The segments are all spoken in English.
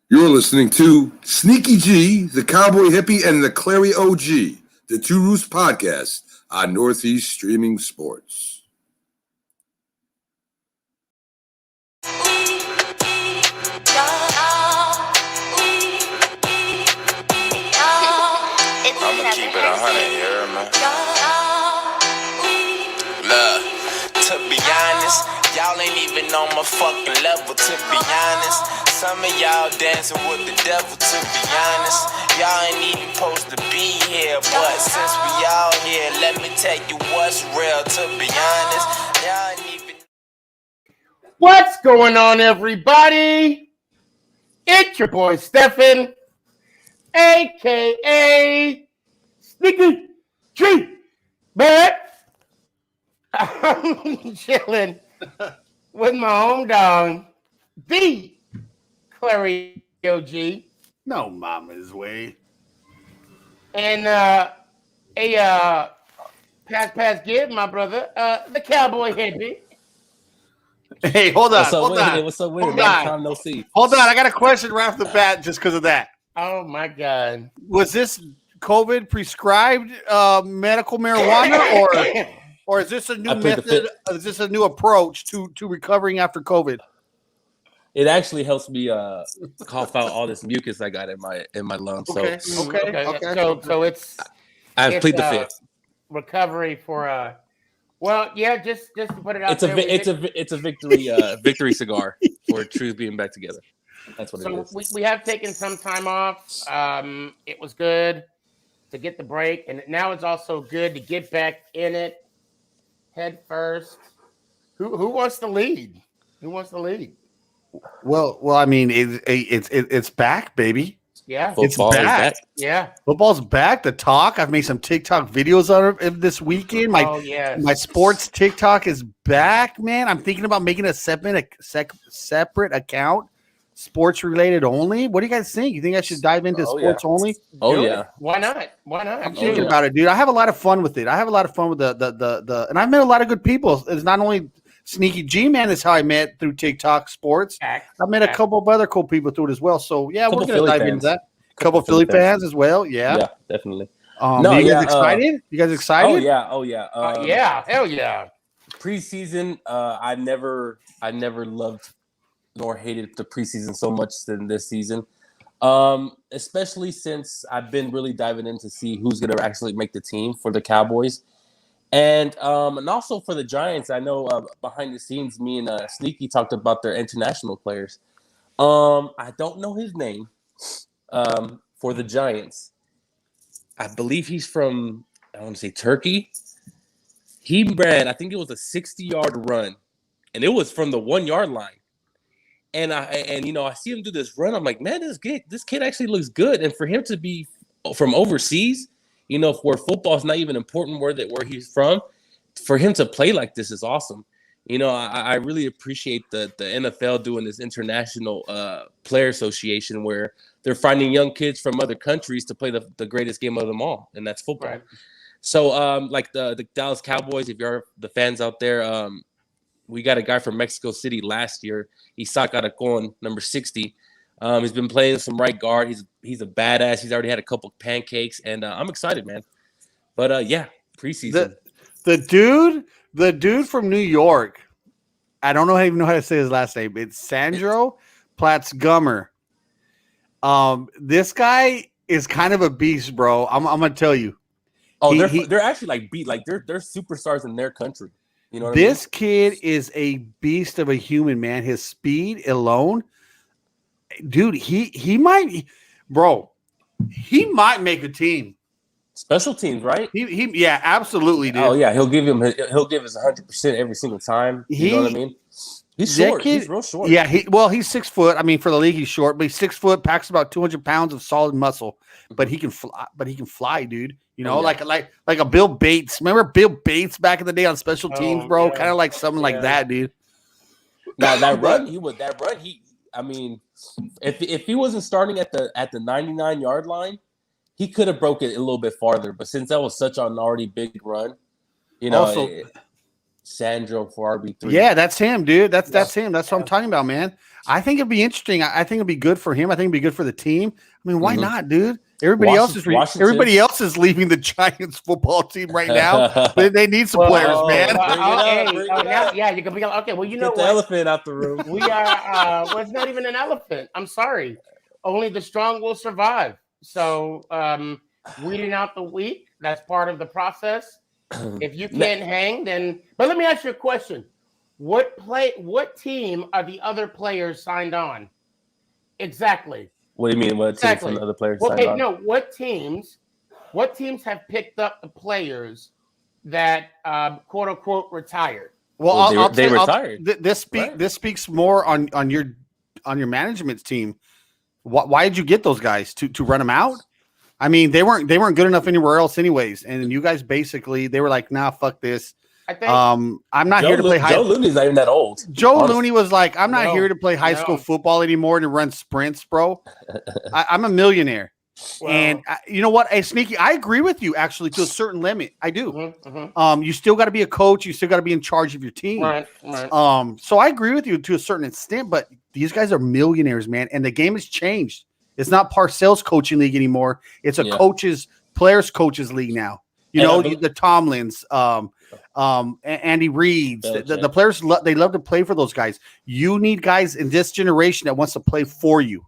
You're listening to Sneaky G, the Cowboy Hippie, and the Clary OG, the Two Roofs podcast on Northeast Streaming Sports. I'ma keep it 100, you heard me? Look, to be honest, y'all ain't even on my fucking level, to be honest. Some of y'all dancing with the devil, to be honest. Y'all ain't even supposed to be here, but since we all here, let me tell you what's real, to be honest. Y'all ain't even... What's going on, everybody? It's your boy Stephen, a.k.a. Sneaky G, man. I'm chilling with my home dog, the Clary OG. No mama's way. And pass give, my brother, the Cowboy Hippie. Hey, hold on. What's up hold with on. it? What's up with it? Hold Long on. time no see. Hold on. I got a question right off the bat just because of that. Oh, my God. Was this COVID prescribed medical marijuana or is this a new method? Is this a new approach to recovering after COVID? It actually helps me cough out all this mucus I got in my lungs. Okay. So Okay. So it's I plead the fifth. recovery for well, yeah, just to put it out It's there. it's a victory victory cigar for truth being back together. That's what it is. We have taken some time off. It was good to get the break, and now it's also good to get back in it head first. Who wants to lead? Who wants to lead? Well, I mean, it's back, baby. Yeah, Football it's is back. back. Yeah. Football's back. The talk. I've made some TikTok videos on it this weekend. My sports TikTok is back, man. I'm thinking about making a separate account, sports related only. What do you guys think? You think I should dive into sports only? Oh yeah. Why not? I'm thinking about it, dude. I have a lot of fun with it. I have a lot of fun with the and I've met a lot of good people. It's not only Sneaky G Man is how I met through TikTok sports. I met a couple of other cool people through it as well. So yeah, we're gonna dive into that. A couple of Philly fans as well. Yeah, definitely. You guys excited? You guys excited? Oh yeah. Yeah, hell yeah. Preseason, I never loved nor hated the preseason so much than this season. Especially since I've been really diving in to see who's going to actually make the team for the Cowboys. And also for the Giants. I know behind the scenes, me and Sneaky talked about their international players. I don't know his name for the Giants. I believe he's from, I want to say Turkey. He ran, I think it was a 60-yard run, and it was from the 1-yard line. And I see him do this run. I'm like, man, this kid actually looks good. And for him to be from overseas, where football is not even important where he's from, for him to play like this is awesome. I really appreciate the NFL doing this international player association where they're finding young kids from other countries to play the greatest game of them all, and that's football. Right. So, like the Dallas Cowboys, if you're the fans out there, we got a guy from Mexico City last year, Isaac Aracon, number 60. He's been playing some right guard. He's a badass. He's already had a couple pancakes, and I'm excited, man. But yeah, preseason. The dude from New York. I don't even know how to say his last name. It's Sandro Platzgummer. This guy is kind of a beast, bro. I'm gonna tell you. Oh, they're actually they're superstars in their country. You know what this I mean? Kid is a beast of a human, man. His speed alone, dude. He might make a team. Special teams, right? Yeah, absolutely, dude. Oh yeah, he'll give us 100% every single time. You know what I mean? He's short. He's real short. Yeah, he's 6 foot. I mean, for the league, he's short, but he's 6 foot, packs about 200 pounds of solid muscle. But he can fly. Dude. Like a Bill Bates. Remember Bill Bates back in the day on special teams, bro? Yeah. Kind of like something like that, dude. Now that run, I mean, if he wasn't starting at the 99-yard line, he could have broke it a little bit farther. But since that was such an already big run, Sandro for RB3. Yeah, that's him, dude. That's him. That's what I'm talking about, man. I think it'd be interesting. I think it'd be good for him. I think it'd be good for the team. I mean, why not, dude? Everybody else is leaving the Giants football team right now. They need some players, man. Yeah, you can be okay. Well, you know Get the elephant out the room. We are. Well, it's not even an elephant. I'm sorry. Only the strong will survive. So, weeding out the weak, that's part of the process. If you can't hang, then. But let me ask you a question: What team are the other players signed on? Exactly. What do you mean? What teams from the other players signed on? No. What teams have picked up the players that quote unquote retired? Well, they retired. This speaks more on your management team. Why did you get those guys to run them out? I mean, they weren't good enough anywhere else, anyways. And you guys basically they were like, nah, fuck this. I think, I'm not here to play high. Joe Looney's not even that old. Joe Looney was like, I'm not here to play high school football anymore to run sprints, bro. I'm a millionaire. Well, and you know what? Hey, Sneaky, I agree with you actually to a certain limit. I do. You still got to be a coach. You still got to be in charge of your team. Right. So I agree with you to a certain extent, but these guys are millionaires, man. And the game has changed. It's not Parcells coaching league anymore. It's a players coaches league now. You know, the Tomlins, Andy Reid's, the players, they love to play for those guys. You need guys in this generation that wants to play for you.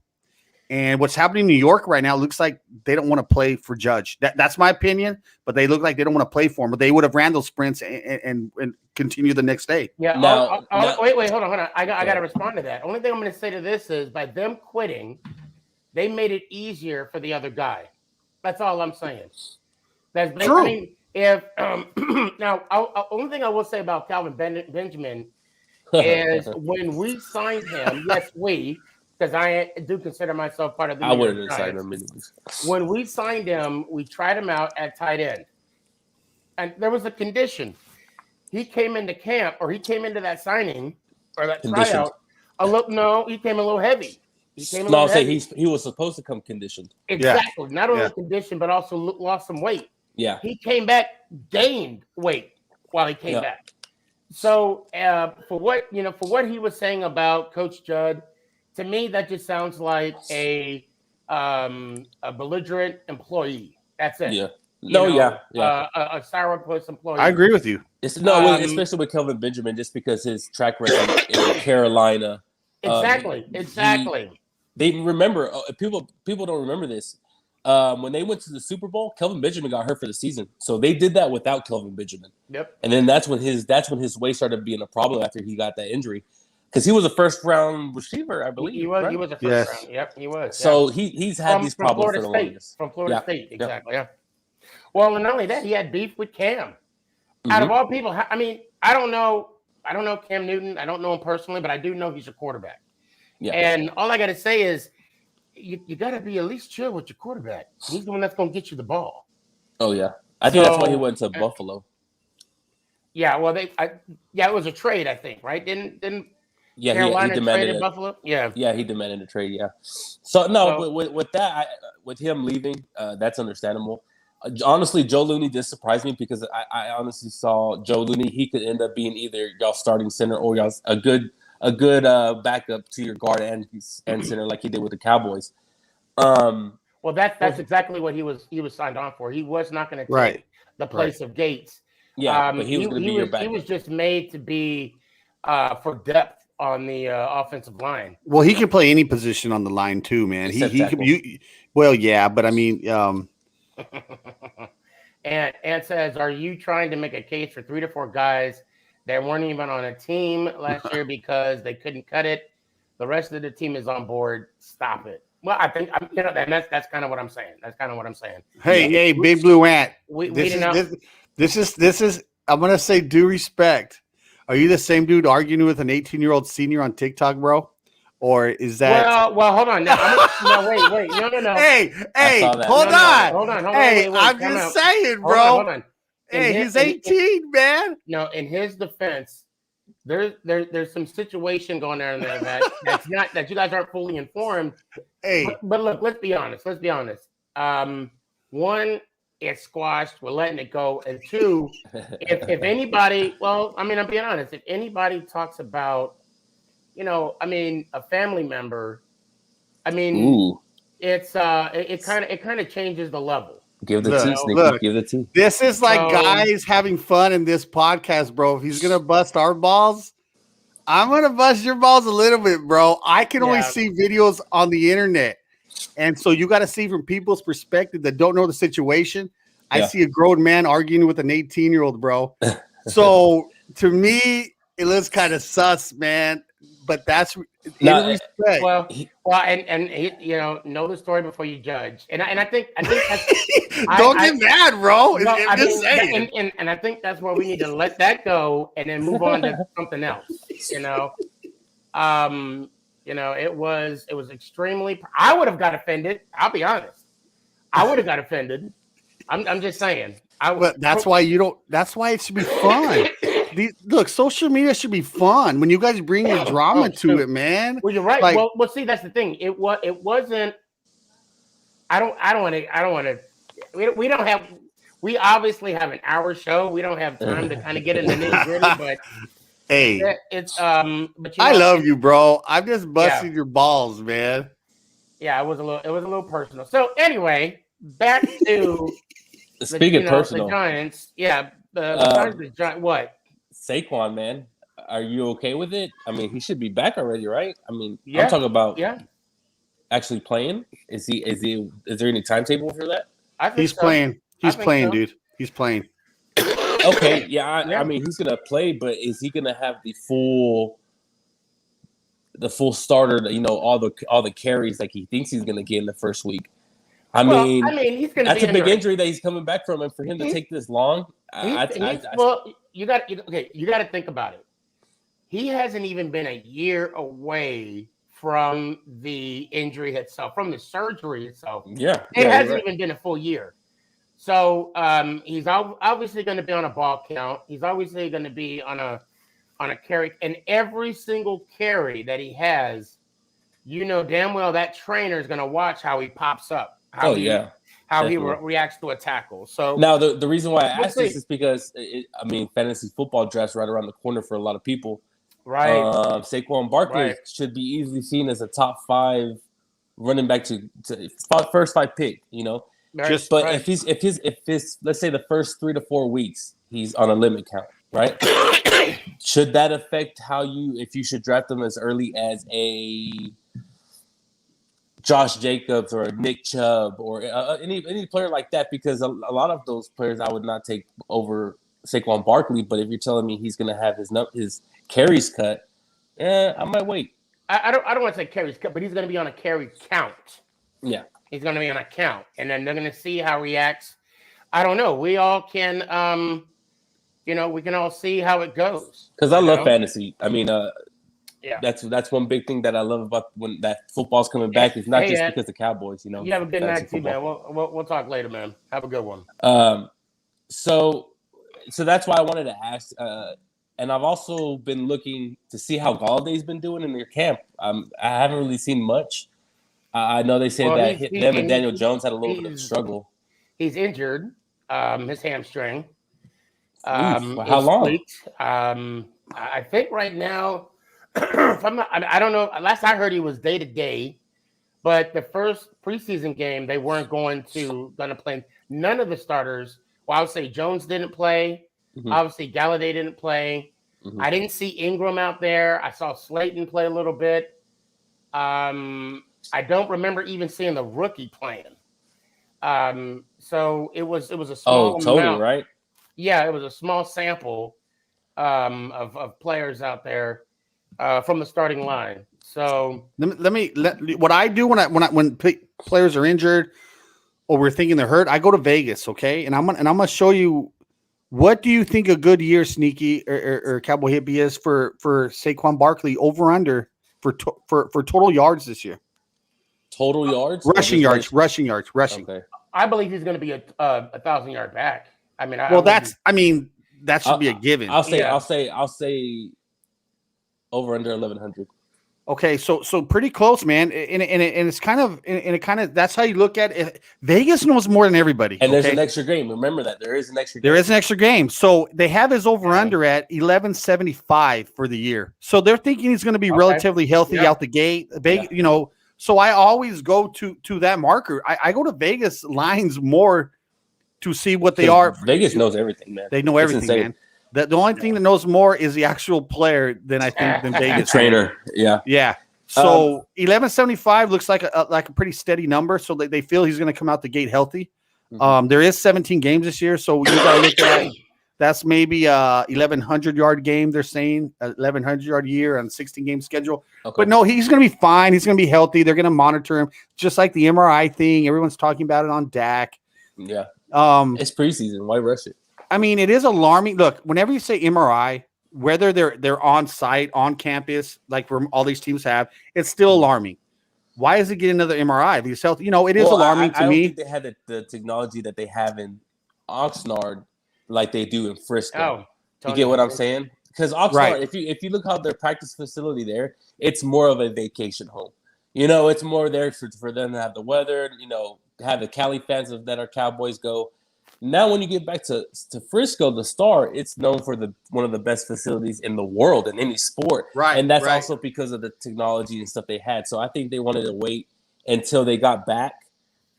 And what's happening in New York right now looks like they don't want to play for Judge. That's my opinion, but they look like they don't want to play for him. But they would have ran those sprints and continue the next day. Yeah. Wait, hold on. I got to respond to that. Only thing I'm going to say to this is by them quitting, they made it easier for the other guy. That's all I'm saying. That's true. I mean, if now, only thing I will say about Calvin Benjamin is when we signed him, because I do consider myself part of the I wouldn't have signed him anyways. When we signed him, we tried him out at tight end. And there was a condition. He came into camp, or he came into that signing, or that tryout. He came a little heavy. He was supposed to come conditioned. Exactly. Yeah. Not only conditioned, but also lost some weight. Yeah. He came back, gained weight while he came back. So for what he was saying about Coach Judd, to me, that just sounds like a belligerent employee. That's it. Yeah. A sourpuss employee. I agree with you. Especially with Kelvin Benjamin, just because his track record in Carolina. Exactly. They remember people don't remember this. When they went to the Super Bowl, Kelvin Benjamin got hurt for the season, so they did that without Kelvin Benjamin. Yep. And then that's when his weight started being a problem after he got that injury. Because he was a first-round receiver, I believe. He was. Right? He was a first round. Yep, he was. So he's had these problems for the longest. From Florida State, exactly. Yeah. Well, and not only that, he had beef with Cam. Out of all people, I mean, I don't know Cam Newton. I don't know him personally, but I do know he's a quarterback. Yeah. And all I got to say is, you got to be at least chill with your quarterback. He's the one that's going to get you the ball. Oh yeah, I think that's why he went to Buffalo. Yeah, well, it was a trade, I think, right? Didn't Carolina he demanded Buffalo? Yeah, he demanded a trade. Yeah. With that, with him leaving, that's understandable. Honestly, Joe Looney did surprise me because I honestly saw Joe Looney. He could end up being either y'all starting center or y'all a good backup to your guard and center like he did with the Cowboys. Well, that's exactly what he was signed on for. He was not going to take the place of Gates. Yeah, but he was going to be your backup. He was just made to be for depth on the offensive line. Well, he can play any position on the line too, man. He could. Well, yeah, but I mean, and says, are you trying to make a case for 3 to 4 guys that weren't even on a team last year because they couldn't cut it? The rest of the team is on board. Stop it. Well, I think that's kind of what I'm saying. Hey, Big Blue Ant. This is. I'm gonna say due respect. Are you the same dude arguing with an 18-year-old senior on TikTok, bro? Or is that? Well, hold on. Wait. No. Hey, hold on. Hey, I'm just saying, bro. Hold on. Hey, he's 18, man. No, in his defense, there's some situation going on there that's not that you guys aren't fully informed. Hey, but look, let's be honest. One, it's squashed. We're letting it go. And two, if anybody, well, I mean, I'm being honest. If anybody talks about, a family member, I mean, Ooh, it's it kind of changes the level. give the Look, tea, Sneaky. look. Give the tea. This is like So- guys having fun in this podcast, bro. If he's gonna bust our balls, I'm gonna bust your balls a little bit, bro. I can only Yeah. see videos on the internet, and so you got to see from people's perspective that don't know the situation. I Yeah. see a grown man arguing with an 18-year-old, bro. So to me, it looks kind of sus, man. But that's in Nah, respect. Well, and know the story before you judge. And I think that's Don't get mad, bro. no, I'm just saying. and I think that's where we need to let that go and then move on to something else. It was extremely. I would have got offended. I'll be honest. I would have got offended. I'm just saying. But that's why you don't. That's why it should be fun. Look, social media should be fun when you guys bring your drama to it, man. Well, you're right. Like- well, see, that's the thing. It wasn't. I don't want to. We don't have. We obviously have an hour show. We don't have time to kind of get into nitty gritty, but Hey, it's But I love you, bro. I'm just busting your balls, man. Yeah, it was a little personal. So anyway, back to Speaking personal, the Giants. Yeah, the Giants. What? Saquon, man, are you okay with it? I mean, he should be back already, right? I mean, Yeah. I'm talking about Yeah, actually playing. Is there any timetable for that? I think He's so. playing. He's think playing, so. dude. He's playing. Okay, yeah, Yeah. I mean, he's gonna play, but is he gonna have the full starter? All the carries like he thinks he's gonna get in the first week. I mean, he's going to that's be a big under- injury that he's coming back from, and for him to take this long, you got to think about it. He hasn't even been a year away from the injury itself, from the surgery itself. yeah, It hasn't right. even been a full year. So he's obviously going to be on a ball count. He's obviously going to be on a carry, and every single carry that he has, damn well that trainer is going to watch how he pops up. How he reacts to a tackle. So now the reason why I asked see. this is because fantasy football draft's right around the corner for a lot of people. right. Saquon Barkley should be easily seen as a top 5 running back to first 5 pick. If his let's say the first 3 to 4 weeks he's on a limit count, right? Should that affect if you should draft them as early as a Josh Jacobs or Nick Chubb or any player like that? Because a lot of those players I would not take over Saquon Barkley. But if you're telling me he's going to have his carries cut, I might wait. I don't want to say carries cut, but he's going to be on a carry count. Yeah, he's going to be on a count, and then they're going to see how he reacts. I don't know. We all can, we can all see how it goes. Because I love fantasy. I mean, yeah, that's one big thing that I love about when that football's coming back. It's not just because the Cowboys, You have a good night, too, man. We'll talk later, man. Have a good one. So that's why I wanted to ask. And I've also been looking to see how Galladay's been doing in their camp. I haven't really seen much. I know they say that them and Daniel Jones had a little bit of a struggle. He's injured, his hamstring. How long? I think right now, I don't know. Last I heard, he was day to day. But the first preseason game, they weren't going to play. None of the starters. Well, I would say Jones didn't play. Mm-hmm. Obviously, Galladay didn't play. Mm-hmm. I didn't see Ingram out there. I saw Slayton play a little bit. I don't remember even seeing the rookie playing. So it was a small amount. Right? Yeah, it was a small sample of players out there from the starting line. So what I do when players are injured or we're thinking they're hurt, I go to Vegas, okay, and I'm gonna show you. What do you think a good year, Sneaky or Cowboy Hippie, is for Saquon Barkley over under for total yards this year? Total yards, rushing yards. Okay. I believe he's going to be a 1,000-yard back. I mean, that should be a given. I'll say over under 1,100. Okay, so pretty close, man, and it's kind of that's how you look at it. Vegas knows more than everybody, And there's okay? an extra game. Remember that there is an extra. There game. is an extra game, so they have his over under at 1175 for the year. So they're thinking he's going to be relatively healthy out the gate. You know, so I always go to that marker. I go to Vegas lines more to see what they are. Vegas knows everything, man. They know everything, man. The only thing that knows more is the actual player than Vegas. Trainer, yeah. So 1175 looks like a pretty steady number. So they feel he's going to come out the gate healthy. Mm-hmm. There is 17 games this year, so you got to look at that's maybe a 1100-yard game. They're saying 1100-yard year on 16-game schedule. Okay. But no, he's going to be fine. He's going to be healthy. They're going to monitor him, just like the MRI thing. Everyone's talking about it on Dak. Yeah. It's preseason. Why rush it? I mean, it is alarming. Look, whenever you say MRI, whether they're on site, on campus, like all these teams have, it's still alarming. Why is it getting another MRI? These health, it is alarming to me. I don't think they had the technology that they have in Oxnard like they do in Frisco. Oh, you get what I'm saying? Because Oxnard, if you look how their practice facility there, it's more of a vacation home. It's more there for them to have the weather. Have the Cali fans that are Cowboys go. Now, when you get back to Frisco, the Star, it's known for one of the best facilities in the world in any sport. Right. And that's also because of the technology and stuff they had. So I think they wanted to wait until they got back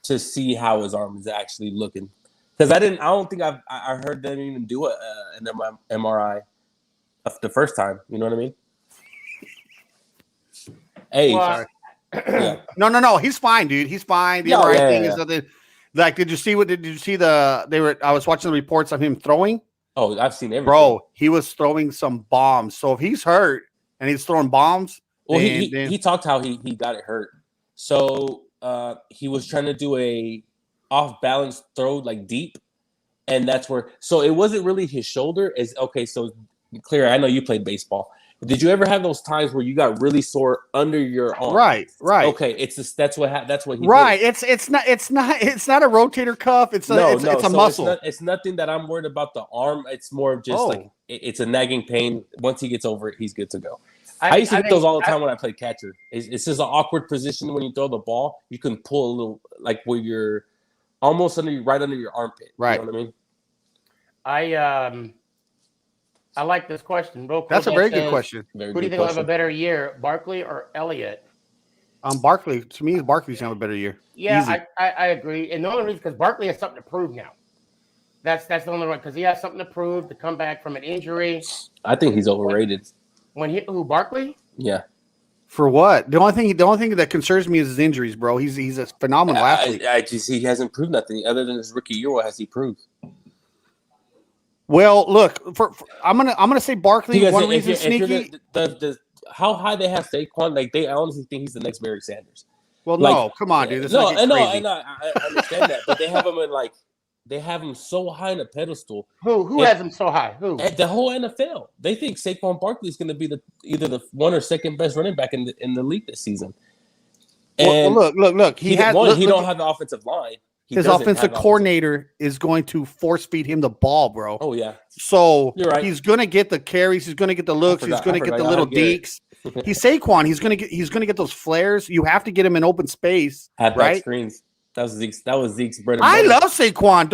to see how his arm is actually looking. Because I don't think I heard them even do an MRI the first time. You know what I mean? Hey, well, yeah. No, he's fine, dude. He's fine. The MRI thing is nothing. Like, did you see I was watching the reports of him throwing. Oh, I've seen everything. Bro, he was throwing some bombs. So if he's hurt and he's throwing bombs, well, he talked how he got it hurt. So he was trying to do a off balance throw like deep, and that's where. So it wasn't really his shoulder. So clear. I know you played baseball. Did you ever have those times where you got really sore under your arm? Right. Okay, that's what he right. did. It's not a rotator cuff. It's a muscle. It's nothing that I'm worried about the arm. It's more of just like it's a nagging pain. Once he gets over it, he's good to go. I used to get those all the time when I played catcher. It's just an awkward position when you throw the ball. You can pull a little like where you're almost right under your armpit. Right. You know what I mean? I like this question. Real quick. That's a very good question. Who do you think will have a better year, Barkley or Elliott? Barkley. To me, Barkley's gonna have a better year. Yeah, I agree. And the only reason because Barkley has something to prove now. That's the only one because he has something to prove to come back from an injury. I think he's overrated. Barkley? Yeah. For what? The only thing that concerns me is his injuries, bro. He's a phenomenal athlete. He hasn't proved nothing other than his rookie year. What has he proved? Well, look, I'm gonna say Barkley. Because one reason sneaky. How high they have Saquon, like they honestly think he's the next Barry Sanders. Well, no, come on, dude. I understand that, but they have him they have him so high in a pedestal. Who has him so high? Who? The whole NFL. They think Saquon Barkley is going to be either the one or second best running back in the league this season. And look. He don't have the offensive line. His offensive coordinator is going to force feed him the ball, bro. Oh, yeah. So you're right. He's going to get the carries. He's going to get the looks. He's going to get the little deeks. He's Saquon. He's going to get those flares. You have to get him in open space. Right? Screens. That was Zeke's bread and butter. I love Saquon.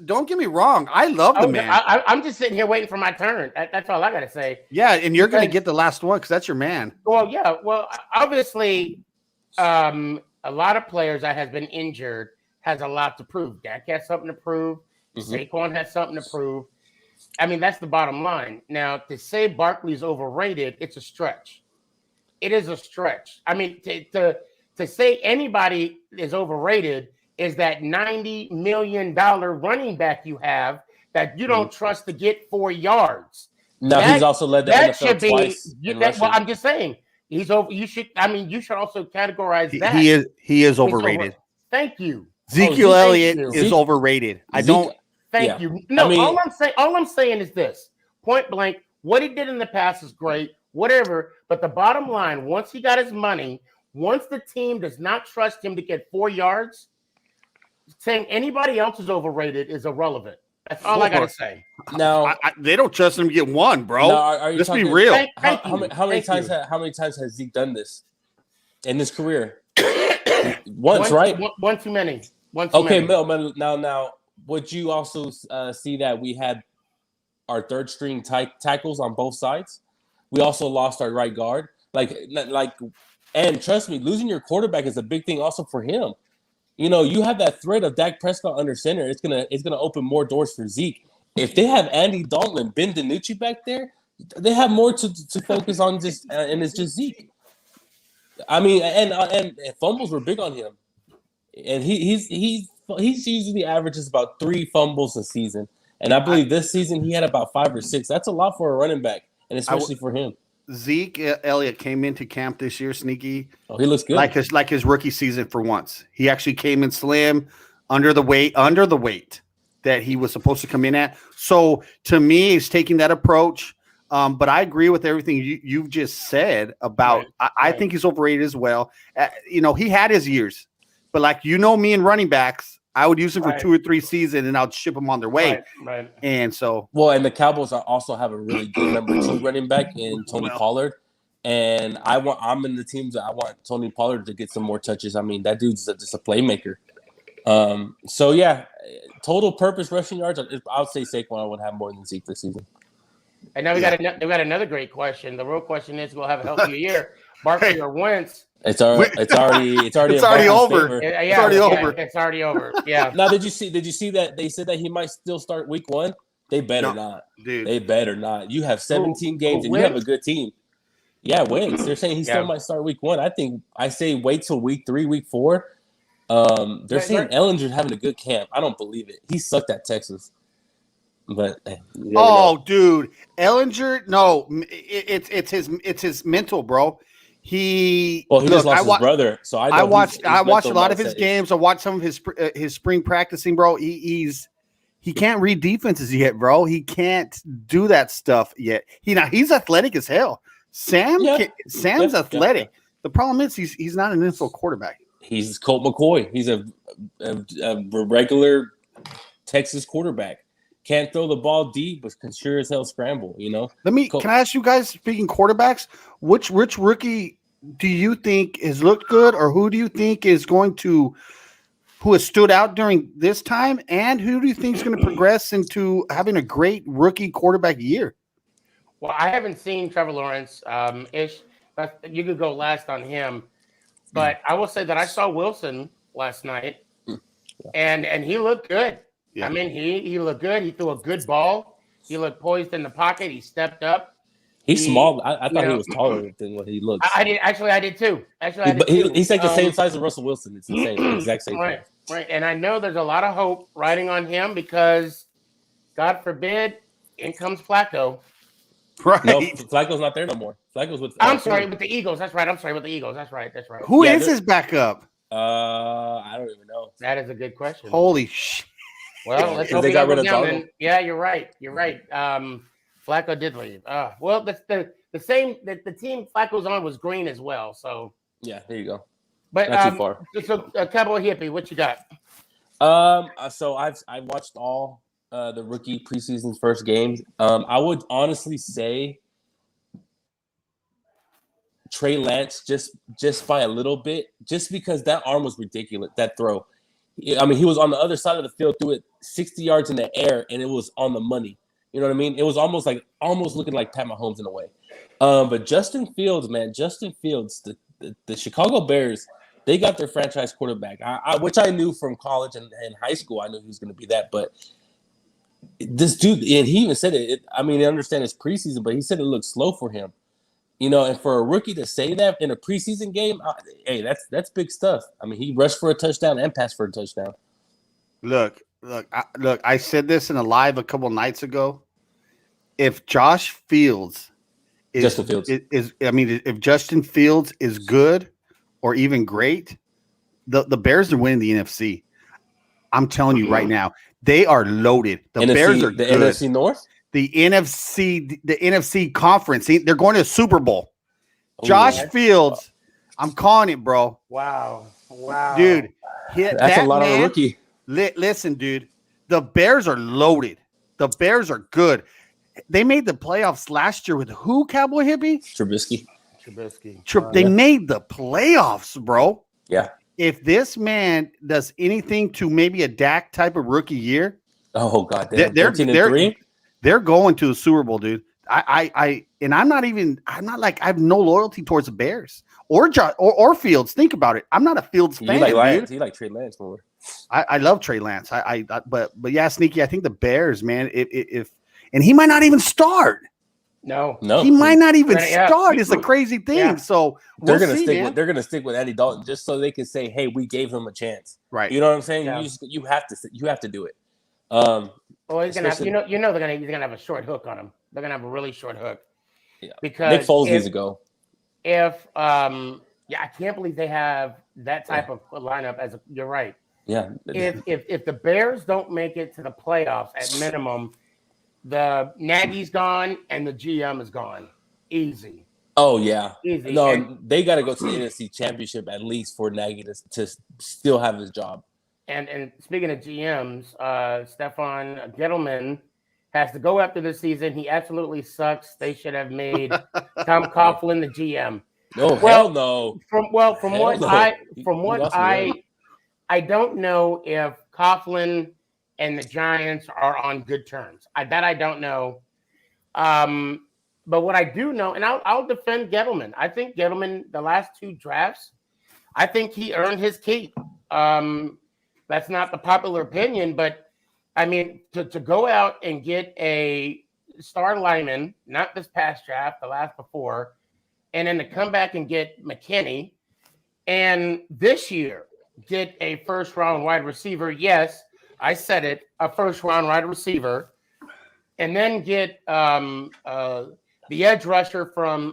Don't get me wrong. I love the man. I'm just sitting here waiting for my turn. That's all I got to say. Yeah, and you're going to get the last one because that's your man. Well, yeah. Well, obviously, a lot of players that has been injured has a lot to prove. Dak has something to prove. Saquon has something to prove. I mean, that's the bottom line. Now, to say Barkley's overrated, it's a stretch. It is a stretch. I mean, to say anybody is overrated is that $90 million running back you have that you don't trust to get 4 yards. No, he's also led the NFL twice. Well, I'm just saying. He's over. You should also categorize that. He is overrated. Thank you. Ezekiel Elliott is overrated. Thank you. No, all I'm saying is this: point blank, what he did in the past is great, whatever. But the bottom line, once he got his money, once the team does not trust him to get 4 yards, saying anybody else is overrated is irrelevant. That's all I gotta say. Now they don't trust him to get one, bro. now, are you Let's be talking- real. How many times has Zeke done this in his career? Once, right? One too many. Okay, now, would you also see that we had our third string tackles on both sides? We also lost our right guard. And trust me, losing your quarterback is a big thing also for him. You know, you have that threat of Dak Prescott under center. It's gonna open more doors for Zeke. If they have Andy Dalton and Ben DiNucci back there, they have more to focus on. And it's just Zeke. I mean, and fumbles were big on him, and he's usually averages about 3 fumbles a season, and I believe this season he had about 5 or 6. That's a lot for a running back, and especially for him. Zeke Elliott came into camp this year, Sneaky. Oh, he looks good. Like his rookie season for once. He actually came in slim, under the weight that he was supposed to come in at. So to me, he's taking that approach. But I agree with everything you've just said about. Right. I think he's overrated as well. He had his years, but me and running backs, I would use him for 2 or 3 seasons and I'll ship them on their way. Right. And so, and the Cowboys also have a really good number 2 running back in Tony Pollard. And I'm in the teams that I want Tony Pollard to get some more touches. I mean, that dude's just a playmaker. So yeah, total purpose rushing yards. I would say Saquon would have more than Zeke this season. And now we got another great question. The real question is, we'll have a healthier year, Barkley or Wentz? It's already over. It's already over. It's already over. Yeah. Now, did you see that they said that he might still start week 1? They better not, dude. They better not. You have 17 games and you have a good team. Yeah, Wentz. They're saying he still might start week 1. I say wait till week 3, week 4. They're saying Ellinger's having a good camp. I don't believe it. He sucked at Texas. But dude, Ellinger, no, it's his mental, bro. He just lost his brother, so I watched a lot of his games. I watched some of his spring practicing, bro. He can't read defenses yet, bro. He can't do that stuff yet. He's athletic as hell. Sam's athletic. The problem is he's not an insult quarterback. He's Colt McCoy. He's a regular Texas quarterback. Can't throw the ball deep, but can sure as hell scramble, Can I ask you guys, speaking quarterbacks, which rookie do you think has looked good, or who do you think is who has stood out during this time, and who do you think is going to progress into having a great rookie quarterback year? Well, I haven't seen Trevor Lawrence. You could go last on him, but I will say that I saw Wilson last night, and he looked good. Yeah. I mean, he looked good. He threw a good ball. He looked poised in the pocket. He stepped up. He's small. I thought he was taller than what he looks. I did too. He's like the same size as Russell Wilson. It's the same, exact same. Right. And I know there's a lot of hope riding on him because, God forbid, in comes Flacco. Right. No, Flacco's not there no more. Flacco's with. I'm sorry, with the Eagles. That's right. I'm sorry, with the Eagles. That's right. Who is his backup? I don't even know. That is a good question. Holy shit. Well, let's hope they got rid of Darnold. Yeah, you're right. Flacco did leave. Well, that's the same. The team Flacco's on was green as well. So yeah, there you go. But not too far. So, Cowboy Hippie, what you got? So I watched all the rookie preseason's first games. I would honestly say Trey Lance just by a little bit, just because that arm was ridiculous. That throw. I mean, he was on the other side of the field, threw it 60 yards in the air, and it was on the money. You know what I mean? It was almost looking like Pat Mahomes in a way. But Justin Fields, the Chicago Bears, they got their franchise quarterback, which I knew from college and high school. I knew he was going to be that. But this dude, and he even said it. I mean, I understand it's preseason, but he said it looked slow for him. And for a rookie to say that in a preseason game, hey, that's big stuff. I mean, he rushed for a touchdown and passed for a touchdown. Look! I said this in a live a couple nights ago. If Justin Fields is good or even great, the Bears are winning the NFC. I'm telling you right now, they are loaded. The Bears are good. NFC North. The NFC conference. They're going to the Super Bowl. Josh Fields, I'm calling it, bro. Wow. Dude, that's a lot of a rookie. Listen, dude, The Bears are loaded. The Bears are good. They made the playoffs last year with who, Cowboy Hippie? Trubisky. They made the playoffs, bro. Yeah. If this man does anything to maybe a Dak type of rookie year, oh god, they're 13-3. They're going to the Super Bowl, dude. And I'm not like I have no loyalty towards the Bears or Fields. Think about it. I'm not a Fields fan. You like Lance? Dude. You like Trey Lance more? I love Trey Lance. But yeah, Sneaky. I think the Bears, man. If and he might not even start. No, he might not even start. It's a crazy thing. Yeah. So they're gonna stick with Andy Dalton just so they can say, "Hey, we gave him a chance." Right. You know what I'm saying? Yeah. You have to do it. Well, he's gonna have, he's gonna have a short hook on him. They're gonna have a really short hook. Yeah. Because Nick Foles needs to go. I can't believe they have that type of lineup. You're right. Yeah. If the Bears don't make it to the playoffs at minimum, the Nagy's gone and the GM is gone. Easy. Oh yeah. Easy. No, they got to go to the NFC Championship at least for Nagy to still have his job. And speaking of GMs, Stefan Gettleman has to go after this season. He absolutely sucks. They should have made Tom Coughlin the GM. No, hell no. I don't know if Coughlin and the Giants are on good terms. I don't know. But what I do know, and I'll defend Gettleman. I think Gettleman, the last two drafts, I think he earned his keep. That's not the popular opinion, but I mean, to go out and get a star lineman, not this past draft, the last before, and then to come back and get McKinney, and this year get a first-round wide receiver. Yes, I said it, a first-round wide receiver, and then get the edge rusher from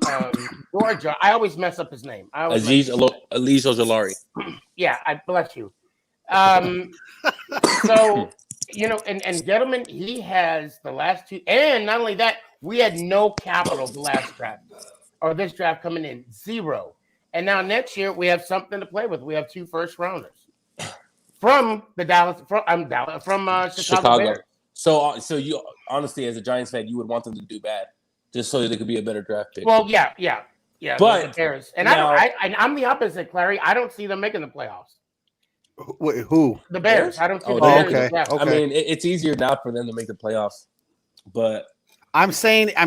Georgia. I always mess up his name. Azeez Ojulari. Yeah, I bless you. So, and Gettleman, he has the last two, and not only that, we had no capital the last draft, or this draft coming in, 0. And now next year we have something to play with. We have 2 first rounders from Chicago Bears. So you honestly, as a Giants fan, you would want them to do bad, just so that it could be a better draft pick. Well, yeah. But the Bears, and now, I'm the opposite, Clary. I don't see them making the playoffs. Who? The Bears. I don't see the Bears. Okay. I mean, it's easier now for them to make the playoffs, but I'm saying if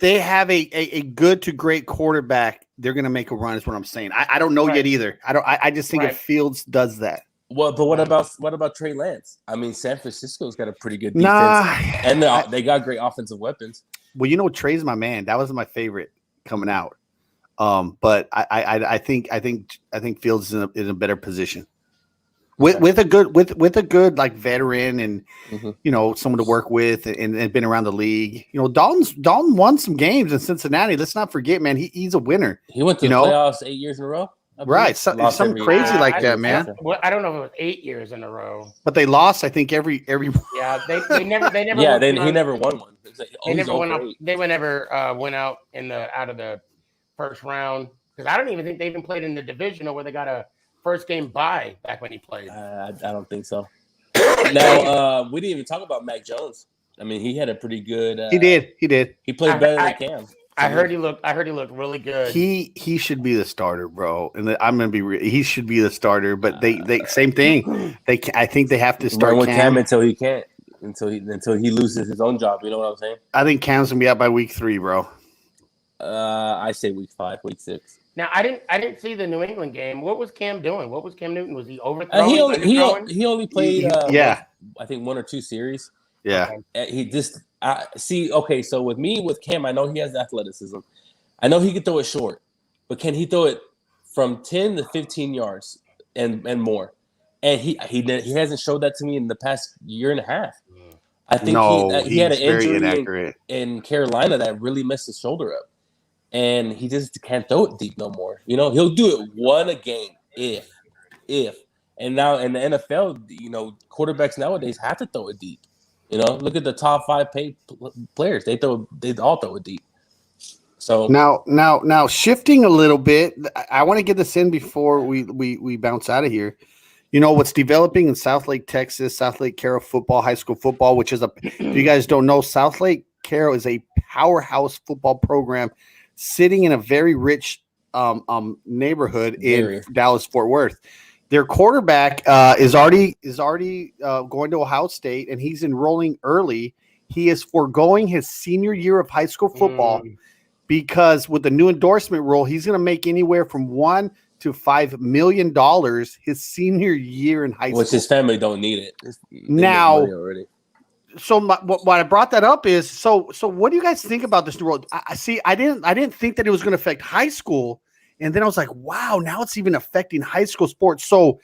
they have a good to great quarterback, they're gonna make a run. Is what I'm saying. I don't know yet either. I just think if Fields does that. Well, but what about Trey Lance? I mean, San Francisco's got a pretty good defense, and they got great offensive weapons. Well, Trey's my man. That was my favorite coming out. But I think Fields is in a better position with a good like veteran and someone to work with and been around the league. Dalton won some games in Cincinnati. Let's not forget, man. He's a winner. He went to the playoffs 8 years in a row. Right, something crazy like that, man. I don't know if it was 8 years in a row, but they lost. I think every. Yeah, they never. Yeah, he never won one. They never went up. They never went out out of the first round, because I don't even think they even played in the divisional where they got a first game bye back when he played. I don't think so. Now we didn't even talk about Mac Jones. I mean, he had a pretty good. He did. He played better than Cam. I heard he looked really good. He should be the starter, bro. And I'm gonna be. He should be the starter. But they same thing. I think they have to start with Cam until he can't. Until he loses his own job. You know what I'm saying? I think Cam's gonna be out by week 3, bro. I say week 5, week 6. Now I didn't see the New England game. What was Cam doing? What was Cam Newton? Was he overthrowing? He only played. I think 1 or 2 series. Yeah. He just see. Okay, so with Cam, I know he has athleticism. I know he can throw it short, but can he throw it from 10 to 15 yards and more? And he hasn't showed that to me in the past year and a half. I think he had an injury in Carolina that really messed his shoulder up, and he just can't throw it deep no more. He'll do it one a game if. And now in the NFL, quarterbacks nowadays have to throw it deep. Look at the top 5 paid players. They all throw it deep. So now shifting a little bit, I want to get this in before we bounce out of here. You know what's developing in South Lake, Texas, South Lake Carroll football, high school football, which is if you guys don't know, South Lake Carroll is a powerhouse football program sitting in a very rich neighborhood in Dallas Fort Worth. Their quarterback is already going to Ohio State, and he's enrolling early. He is foregoing his senior year of high school football because with the new endorsement rule, he's going to make anywhere from $1 to $5 million his senior year in high school. Which his family don't need it. Now, already. So what I brought that up is so what do you guys think about this new rule? I see. I didn't think that it was going to affect high school, and then I was like, wow, now it's even affecting high school sports. So,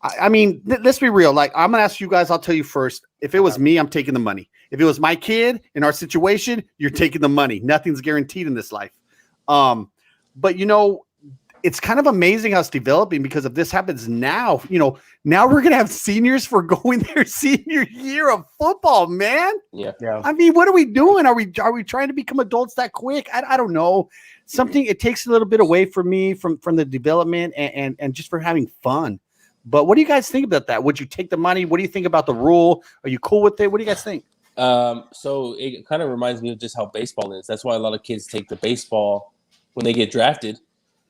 I mean, let's be real. Like, I'm going to ask you guys. I'll tell you first. If it was me, I'm taking the money. If it was my kid in our situation, you're taking the money. Nothing's guaranteed in this life. But you know, it's kind of amazing how it's developing because if this happens now, you know, now we're going to have seniors foregoing their senior year of football, man. Yeah. I mean, what are we doing? Are we trying to become adults that quick? I don't know. Something, it takes a little bit away from me from the development and just for having fun. But what do you guys think about that? Would you take the money? What do you think about the rule? Are you cool with it? What do you guys think? So it kind of reminds me of just how baseball is. That's why a lot of kids take the baseball when they get drafted.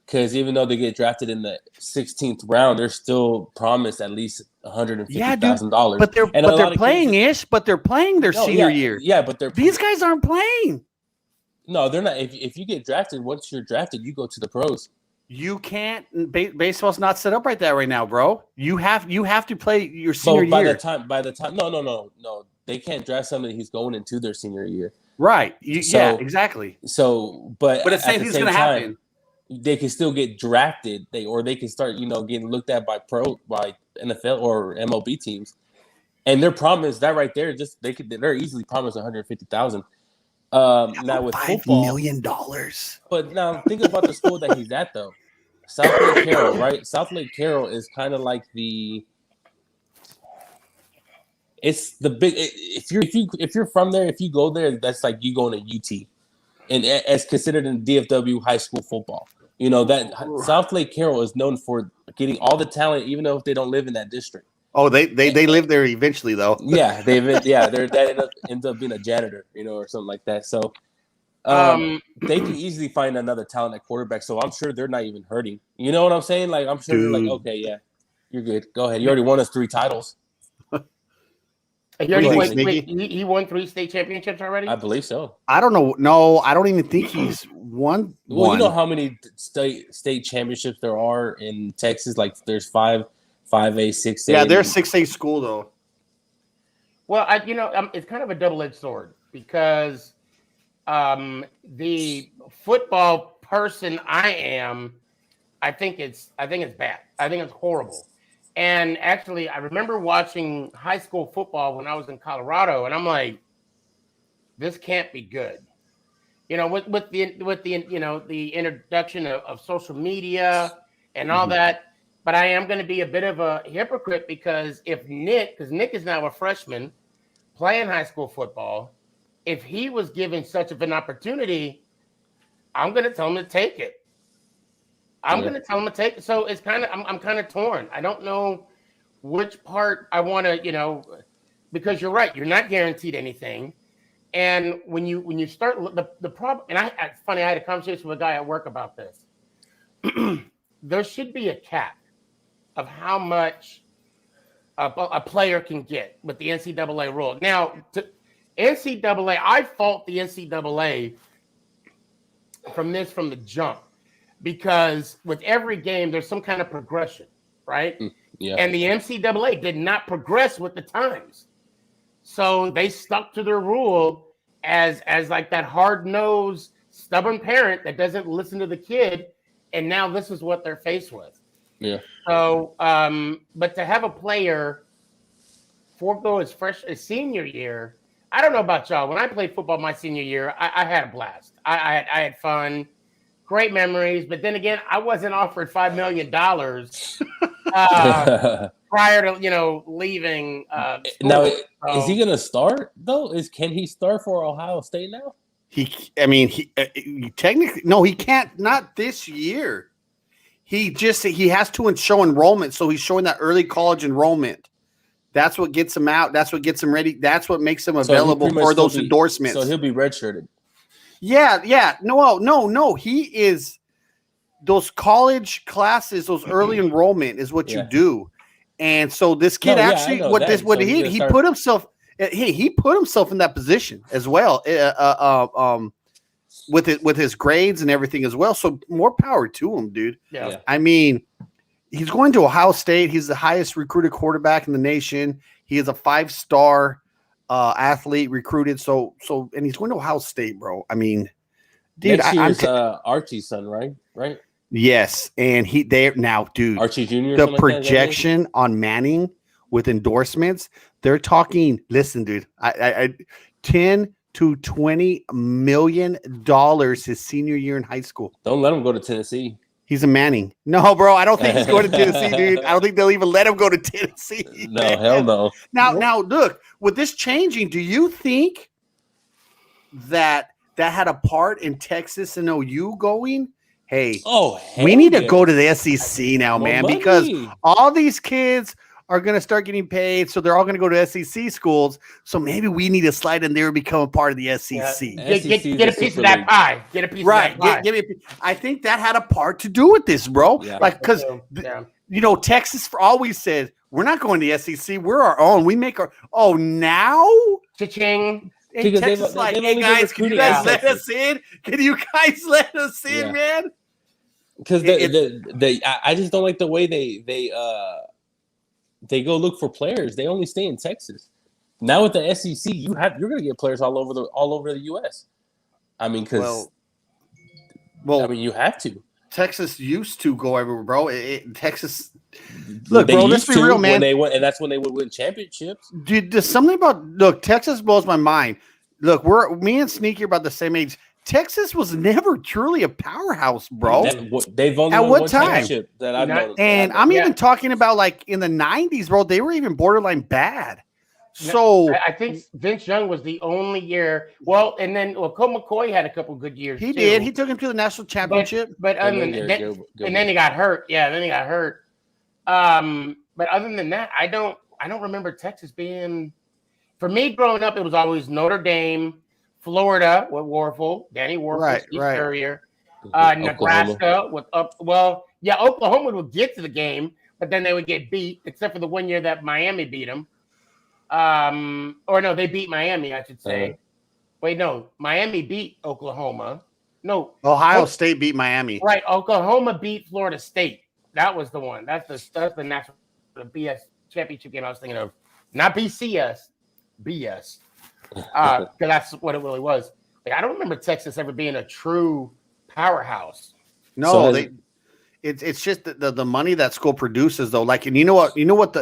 Because even though they get drafted in the 16th round, they're still promised at least $150,000. But they're playing their senior year. Yeah, but these guys aren't playing. No, they're not. If you get drafted, once you're drafted, you go to the pros. You can't. Baseball's not set up right that right now, bro. You have to play your senior year. By the time, no. They can't draft somebody who's going into their senior year. Right. Yeah, exactly. So, but it's saying it's going to happen. They can still get drafted. They can start, getting looked at by NFL or MLB teams, and they're promised that right there. They're easily promised $150,000. Now with football, $5 million. But now think about the school that he's at though, South Lake Carroll, right? South Lake Carroll is kind of like it's the big. If you're from there, if you go there, that's like you going to UT. And as considered in DFW high school football, that South Lake Carroll is known for getting all the talent, even though if they don't live in that district. Oh, they live there eventually, though. Yeah, that ends up being a janitor, or something like that. So, they can easily find another talent at quarterback. So I'm sure they're not even hurting. You know what I'm saying? Like I'm sure they're like, okay, yeah, you're good. Go ahead. You already won us 3 titles. He won 3 state championships already? I believe so. I don't know. No, I don't even think he's won. Well, you know how many state championships there are in Texas? Like there's 5A, 6A. Yeah, they're 6A school though. Well, it's kind of a double-edged sword because the football person I am, I think it's bad. I think it's horrible. And actually, I remember watching high school football when I was in Colorado, and I'm like, this can't be good. With the introduction of social media and all that. But I am going to be a bit of a hypocrite because Nick is now a freshman playing high school football, if he was given such of an opportunity, I'm going to tell him to take it. Going to tell him to take it. So it's kind of, I'm kind of torn. I don't know which part I want to, because you're right. You're not guaranteed anything. And when you start the problem, and it's funny, I had a conversation with a guy at work about this. There should be a cap of how much a player can get with the NCAA rule. Now, NCAA, I fault the NCAA from the jump. Because with every game, there's some kind of progression, right? Yeah. And the NCAA did not progress with the times. So they stuck to their rule as like that hard-nosed, stubborn parent that doesn't listen to the kid. And now this is what they're faced with. Yeah. So, but to have a player forego his senior year, I don't know about y'all. When I played football my senior year, I had a blast. I had fun. Great memories, but then again, I wasn't offered $5 million prior to leaving. Now, is he going to start though? Can he start for Ohio State now? He technically no, he can't. Not this year. He has to show enrollment, so he's showing that early college enrollment. That's what gets him out. That's what gets him ready. That's what makes him available for those endorsements. So he'll be redshirted. Yeah. No. He is those college classes, those early enrollment is what you do. And so this kid he put himself in that position as well. With his grades and everything as well. So more power to him, dude. Yeah. I mean, he's going to Ohio State. He's the highest recruited quarterback in the nation. He is a 5-star athlete recruited. So and he's going to Ohio State, bro. I mean, dude, next year's Archie's son, right? Right. Yes, and dude. Archie Jr. The projection on Manning with endorsements, they're talking. Listen, dude, I 10 to $20 million his senior year in high school. Don't let him go to Tennessee. He's a Manning. No, bro, I don't think he's going to Tennessee, dude. I don't think they'll even let him go to Tennessee. No, man. Hell no. Now, look, with this changing, do you think that had a part in Texas and OU going? Hey, we need to go to the SEC now, man, because all these kids are going to start getting paid, so they're all going to go to SEC schools. So maybe we need to slide in there and become a part of the SEC. Yeah. Get a piece of that pie. Get a piece of that pie. I think that had a part to do with this, bro. Yeah. Like, because Texas always said we're not going to the SEC. We're our own. We make our. Oh, now, cha-ching. And Texas like, hey guys, can you guys let us in? Can you guys let us in, man? Because I just don't like the way they go look for players. They only stay in Texas. Now with the SEC, you're going to get players all over the U.S. I mean, because you have to. Texas used to go everywhere, bro. Texas. Look, bro, let's be real, man. And that's when they would win championships. Dude, there's something about Texas blows my mind. Look, me and Sneaky are about the same age. Texas was never truly a powerhouse, bro. They've only won one championship that I've known. And I'm even talking about like in the 90s, bro. They were even borderline bad. So I think Vince Young was the only year. Well, and then Colt McCoy had a couple good years. He did. He took him to the national championship. But and then he got hurt. Yeah, then he got hurt. But other than that, I don't remember Texas being. For me, growing up, it was always Notre Dame, Florida with Danny Warfel, Steve Spurrier, Nebraska with Oklahoma would get to the game, but then they would get beat, except for the one year that Miami beat them. Or no, they beat Miami, I should say. Wait, no, Miami beat Oklahoma. No, Ohio State beat Miami. Right, Oklahoma beat Florida State. That was the one. That's the national BS championship game I was thinking of, not BCS. BS, because that's what it really was. Like, I don't remember Texas ever being a true powerhouse. No, it's just the money that school produces, though. Like, and you know what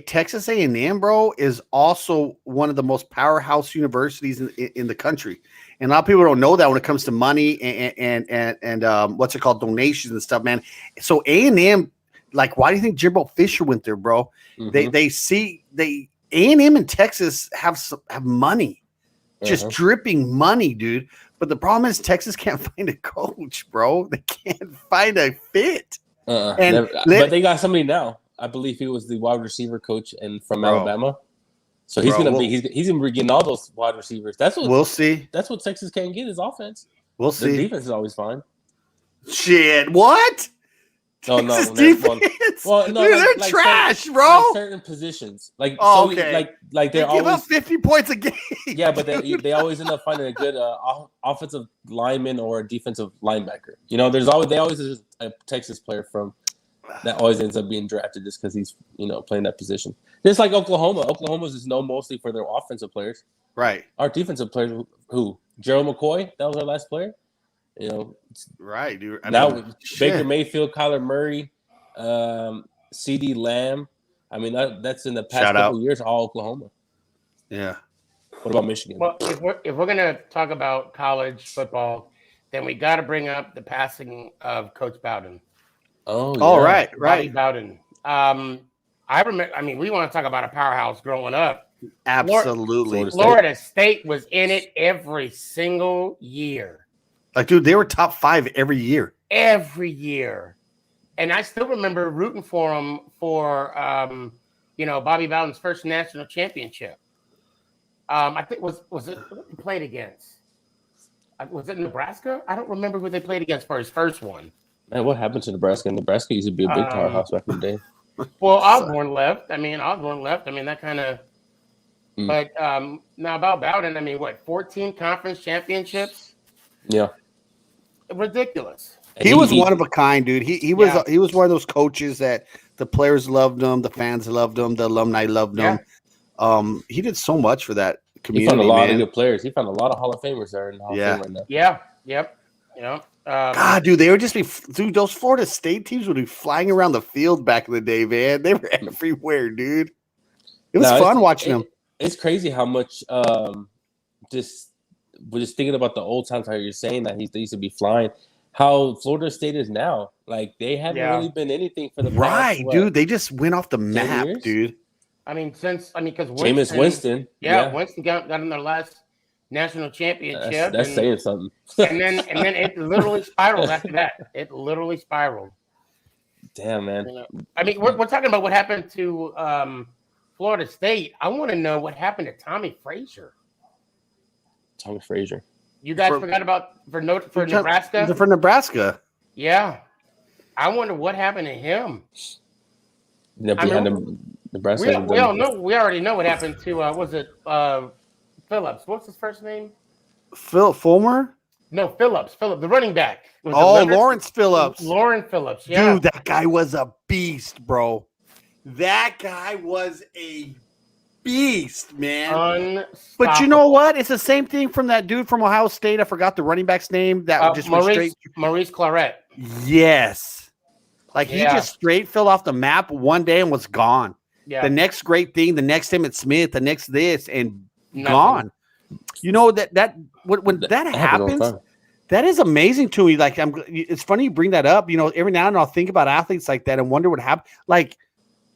Texas A&M, bro, is also one of the most powerhouse universities in the country, and a lot of people don't know that when it comes to money and what's it called, donations and stuff, man. So A&M, like, why do you think Jimbo Fisher went there, bro? Mm-hmm. A&M in Texas have money, just dripping money, dude. But the problem is Texas can't find a coach, bro. They can't find a fit. But they got somebody now. I believe he was the wide receiver coach from Alabama. So he's gonna be getting all those wide receivers. That's what we'll see. That's what Texas can't get is offense. We'll see. The defense is always fine. Shit, what? Oh no, defense. Well, no, they're trash, bro. Like certain positions, like okay, like they're they give always up 50 points a game. Yeah, but they always end up finding a good offensive lineman or a defensive linebacker. You know, they always is a Texas player that always ends up being drafted just because he's playing that position. Just like Oklahoma. Oklahoma's is known mostly for their offensive players. Right. Our defensive players, who Gerald McCoy, that was our last player. Right, dude. Baker Mayfield, Kyler Murray, CD Lamb. I mean, that's in the past couple years, all Oklahoma. Yeah. What about Michigan? Well, if we're gonna talk about college football, then we got to bring up the passing of Coach Bowden. Oh, yeah. Right. Bowden. I remember. I mean, we want to talk about a powerhouse growing up. Absolutely. Florida State was in it every single year. Like, dude, they were top 5 every year. Every year. And I still remember rooting for him for Bobby Bowden's first national championship. I think was it who he played against? Was it Nebraska? I don't remember who they played against for his first one. Man, what happened to Nebraska? Nebraska used to be a big powerhouse back in the day. Well, Osborne left. I mean, that kind of. But now about Bowden, I mean, 14 conference championships? Yeah, ridiculous. He was one of a kind, dude. He was one of those coaches that the players loved him, the fans loved him, the alumni loved him. He did so much for that community. He found a lot of good players. He found a lot of Hall of Famers there in the Hall of Fame right now. Yeah. Yep. God, dude, they would just be those Florida State teams would be flying around the field back in the day, man. They were everywhere, dude. It was fun watching them. It's crazy how much just thinking about the old times, how you're saying that they used to be flying, how Florida State is now. Like they haven't really been anything for the past, dude. They just went off the map, dude. Because Jameis Winston. Winston got in their last national championship. That's saying something. and then it literally spiraled after that. It literally spiraled. Damn, man. We're talking about what happened to Florida State. I want to know what happened to Tommy Frazier. Tommy Frazier. You guys forgot about for Nebraska? For Nebraska. Yeah. I wonder what happened to him. Nebraska. We already know what happened to Phillips. What's his first name? Fulmer? No, Phillips, the running back. Lawrence Phillips. Lauren Phillips, yeah. Dude, that guy was a beast, bro. That guy was a beast, man. But you know what? It's the same thing from that dude from Ohio State. I forgot the running back's name. That just went straight. Maurice Claret. Yes. He just straight fell off the map one day and was gone. Yeah. The next great thing, the next Emmitt Smith, the next this, and gone. You know that when that happens, that is amazing to me. It's funny you bring that up. You know, every now and then I'll think about athletes like that and wonder what happened.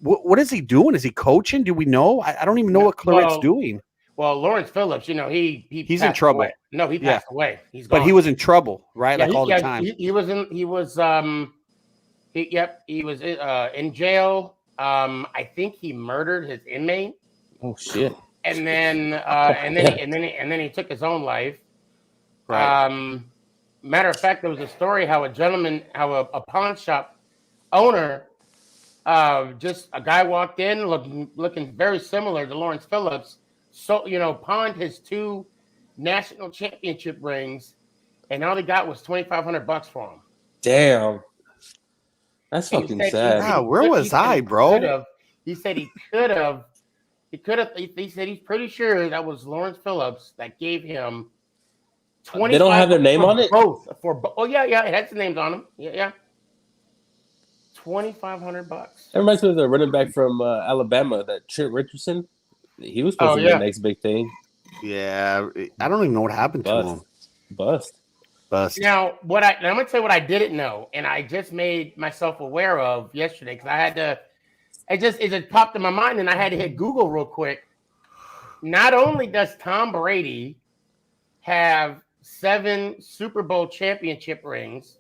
What is he doing? Is he coaching? Do we know? I don't even know what Claret's doing. Well, Lawrence Phillips, he's in trouble. Away. No, he passed away. He's gone. But he was in trouble, right? All the time. He was in jail. I think he murdered his inmate. Oh shit! And then he took his own life. Right. Matter of fact, there was a story how a pawn shop owner, just a guy walked in looking very similar to Lawrence Phillips. So pawned his 2 national championship rings, and all he got was $2,500 for him. Damn. That's fucking sad. Wow, where was I, bro? He said he could have. He said he's pretty sure that was Lawrence Phillips that gave him 20. They don't have their name on it? Both. Yeah, it had some names on them. Yeah. $2,500. That reminds me of the running back from Alabama, that Trent Richardson. He was supposed to be the next big thing. Yeah, I don't even know what happened to him. Bust. Now, I'm going to tell you what I didn't know, and I just made myself aware of yesterday because I had to. It just popped in my mind, and I had to hit Google real quick. Not only does Tom Brady have 7 Super Bowl championship rings,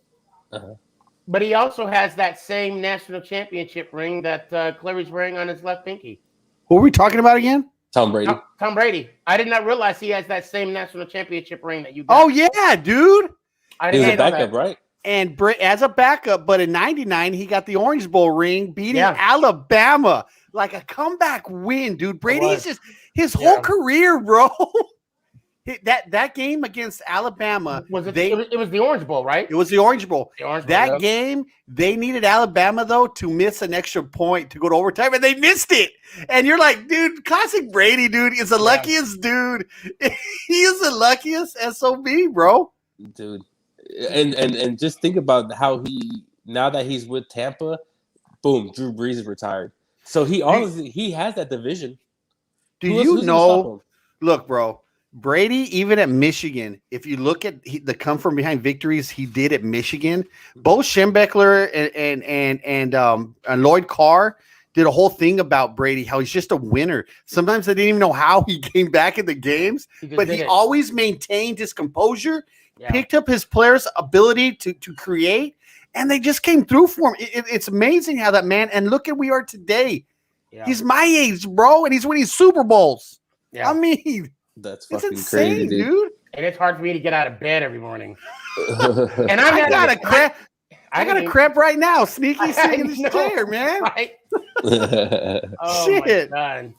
but he also has that same national championship ring that Clary's wearing on his left pinky. Who are we talking about again? Tom Brady. Tom Brady. I did not realize he has that same national championship ring that you got. Oh, yeah, dude. He was a backup, right? And as a backup, but in 99, he got the Orange Bowl ring, beating Alabama. Like a comeback win, dude. Brady's just his whole career, bro. That game against Alabama. It was the Orange Bowl, right? It was the Orange Bowl. That game, they needed Alabama, though, to miss an extra point to go to overtime, and they missed it. And you're like, dude, classic Brady, dude, is the luckiest dude. He is the luckiest SOB, bro. Dude. And just think about how now that he's with Tampa, boom, Drew Brees is retired. So he has that division. Look, bro, Brady, even at Michigan, if you look at the come from behind victories he did at Michigan, both Schembechler and Lloyd Carr did a whole thing about Brady, how he's just a winner. Sometimes they didn't even know how he came back in the games, but he always maintained his composure. Yeah. Picked up his players' ability to create, and they just came through for him. It's amazing how that man. And look at we are today. Yeah. He's my age, bro, and he's winning Super Bowls. Yeah. I mean, That's it's fucking insane, crazy, dude. And it's hard for me to get out of bed every morning. dude. And I got a cramp. I got a didn't- cramp right now. Sneaky sitting in I this know, chair, man. Right? Oh Shit. my God.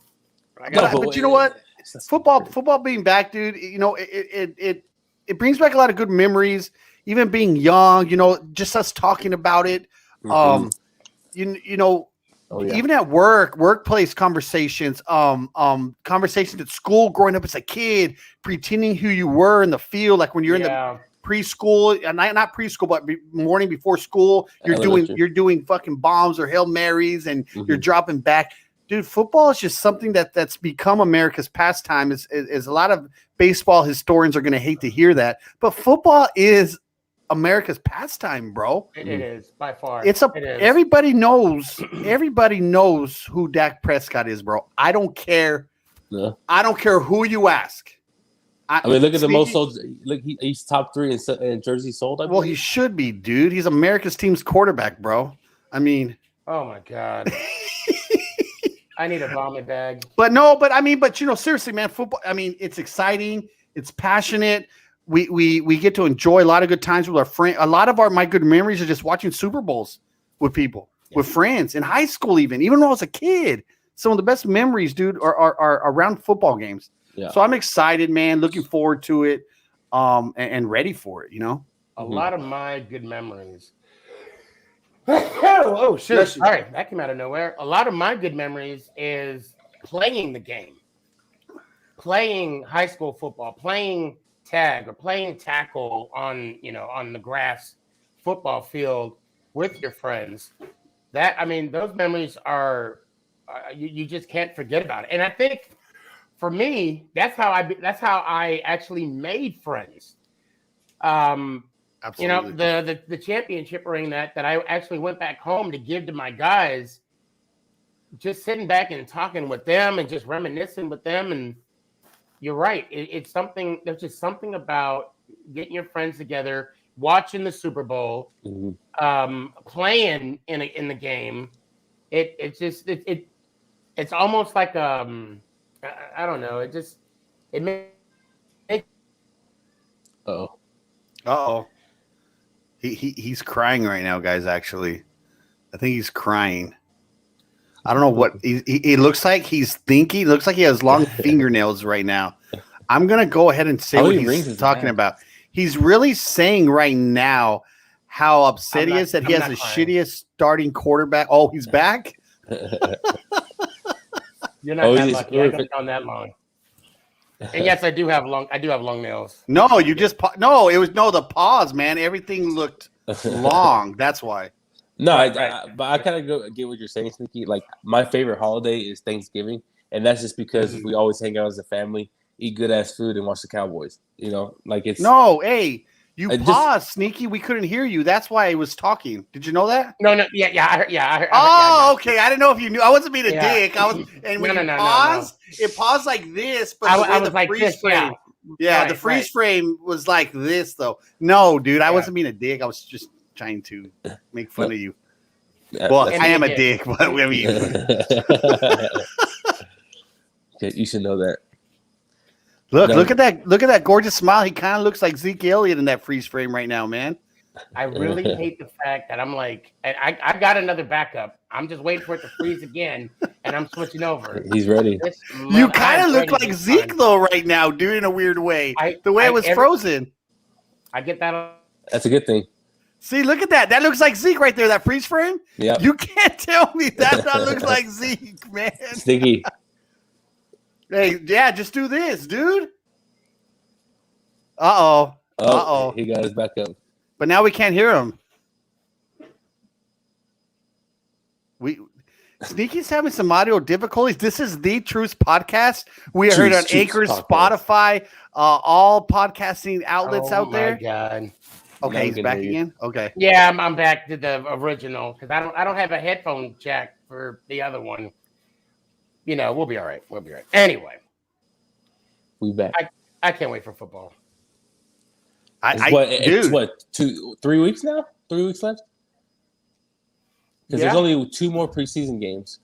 I No, got But you know what? Football being back, dude. You know, it brings back a lot of good memories. Even being young, you know, just us talking about it. Mhm. You know, Oh, yeah. even at workplace conversations, conversations at school, growing up as a kid, pretending who you were in the field, like when you're in the preschool, and not preschool, but morning before school, you're doing fucking bombs or Hail Marys, and you're dropping back. Dude, football is just something that's become America's pastime. Is a lot of baseball historians are going to hate to hear that, but football is America's pastime, bro. It is by far. Everybody knows who Dak Prescott is, bro. I don't care. Yeah. I don't care who you ask. I mean, look at the most sold. Look, he's top 3 in jersey sold. Well, he should be, dude. He's America's team's quarterback, bro. I mean, oh my God. I need a vomit bag. But you know, seriously, man, football. I mean, it's exciting. It's passionate. We get to enjoy a lot of good times with our friends. A lot of my good memories are just watching Super Bowls with people, with friends in high school, even when I was a kid. Some of the best memories, dude, are around football games. Yeah. So I'm excited, man. Looking forward to it, and ready for it. You know, a lot of my good memories. Oh shit! All right, that came out of nowhere. A lot of my good memories is playing the game, playing high school football, playing tag or playing tackle on the grass football field with your friends. Those memories are you just can't forget about it. And I think for me, that's how I actually made friends. Absolutely. You know, the championship ring that I actually went back home to give to my guys, just sitting back and talking with them and just reminiscing with them. And you're right. It's something. There's just something about getting your friends together, watching the Super Bowl, playing in the game. It's almost like I don't know. It makes. Uh-oh. He's crying right now, guys. Actually, I think he's crying. I don't know what he looks like. He's thinking. Looks like he has long fingernails right now. I'm gonna go ahead and say what he's talking about. He's really saying right now how upset he is that he has the shittiest starting quarterback. Oh, he's back. You're not that lucky. I haven't gone that long. And yes, I do have long nails. No, you just the pause, man. Everything looked long. That's why. No, but I kind of get what you're saying, Sneaky. Like my favorite holiday is Thanksgiving, and that's just because we always hang out as a family, eat good ass food, and watch the Cowboys. You know, like it's you paused, Sneaky. We couldn't hear you. That's why I was talking. Did you know that? No, I heard. Okay. I didn't know if you knew. I wasn't being a dick. When you paused, it paused like this, but I was like freeze frame. Yeah, the freeze frame was like this, though. No, dude, I wasn't being a dick. I was just trying to make fun of you. Well, I am a dick, but I mean, okay, you should know that. Look at that gorgeous smile. He kind of looks like Zeke Elliott in that freeze frame right now, man. I really hate the fact that I'm like, I got another backup. I'm just waiting for it to freeze again, and I'm switching over. He's ready. You kind of look like Zeke though right now, dude, in a weird way. The way it was frozen. I get that. That's a good thing. See, look at that. That looks like Zeke right there. That freeze frame. Yeah. You can't tell me that looks like Zeke, man. Stinky. Hey, yeah, just do this, dude. Uh-oh. He got his back up. But now we can't hear him. Sneaky's having some audio difficulties. This is The Truth Podcast. We are heard on Anchor, Spotify, all podcasting outlets out there. Oh, my God. Okay, he's back again? Okay. Yeah, I'm back to the original because I don't have a headphone jack for the other one. You know, we'll be all right. Anyway. We back. I can't wait for football. It's 3 weeks now? 3 weeks left? because there's only 2 more preseason games.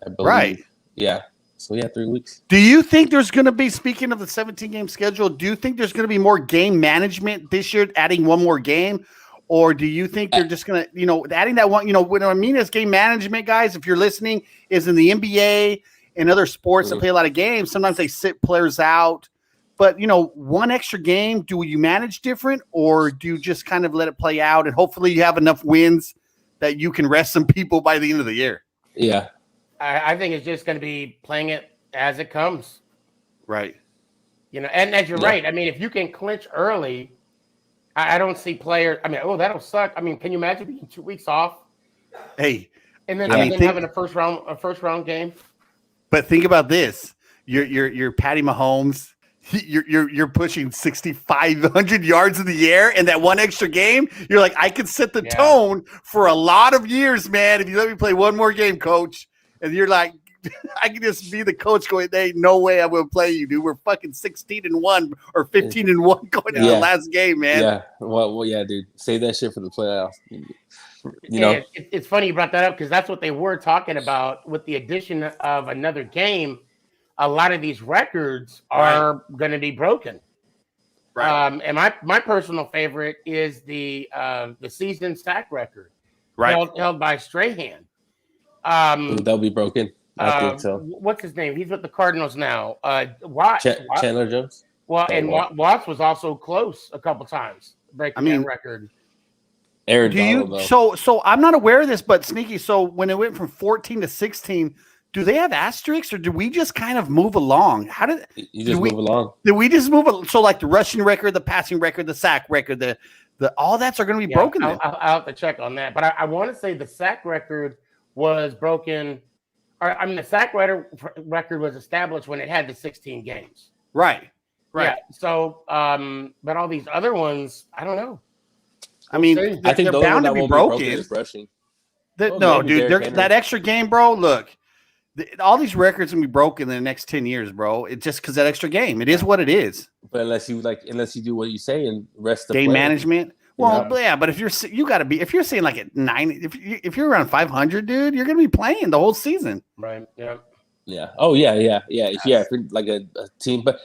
I believe. Right. Yeah. So 3 weeks. Do you think there's going to be, speaking of the 17-game schedule, do you think there's going to be more game management this year, adding one more game? Or do you think they're just going to, adding that one, what I mean is game management, guys, if you're listening, is in the NBA and other sports that play a lot of games. Sometimes they sit players out. But, one extra game, do you manage different, or do you just kind of let it play out and hopefully you have enough wins that you can rest some people by the end of the year? Yeah. I think it's just going to be playing it as it comes. Right. And as you're right. I mean, if you can clinch early, I don't see players. I mean, that'll suck. I mean, can you imagine being 2 weeks off? Hey. And then, having a first round game? But think about this. You're Patty Mahomes. You're pushing 6,500 yards in the air, and that one extra game, you're like, I could set the tone for a lot of years, man. If you let me play one more game, coach, and you're like, I can just be the coach going, there ain't no way I'm going to play you, dude. We're fucking 16-1 or 15-1 going into the last game, man. Yeah. Well, yeah, dude. Save that shit for the playoffs. It's funny you brought that up because that's what they were talking about with the addition of another game. A lot of these records are going to be broken. Right. And my personal favorite is the season sack record, held by Strahan. That'll be broken. I think so. What's his name? He's with the Cardinals now. Watts. Chandler Jones. Well, and Watts was also close a couple times breaking that record. Aaron Donald, so I'm not aware of this, but Sneaky. So when it went from 14 to 16. Do they have asterisks, or do we just kind of move along? How did you just move along? Did we just move? So like the rushing record, the passing record, the sack record, the all that's are going to be broken. I'll have to check on that, but I want to say the sack record was broken. Or, I mean, the sack record was established when it had the 16 games. Right. Yeah. So, but all these other ones, I don't know. I mean, I think they're bound to be broken. No, dude, that extra game, bro. Look. All these records can be broken in the next 10 years, bro. It's just because that extra game. It is what it is. But unless you do what you say and rest the game management. Well, but if you're saying like at 9, if you're around 500, dude, you're gonna be playing the whole season. Right. Yeah. Yeah. Oh yeah. If you're like a team, but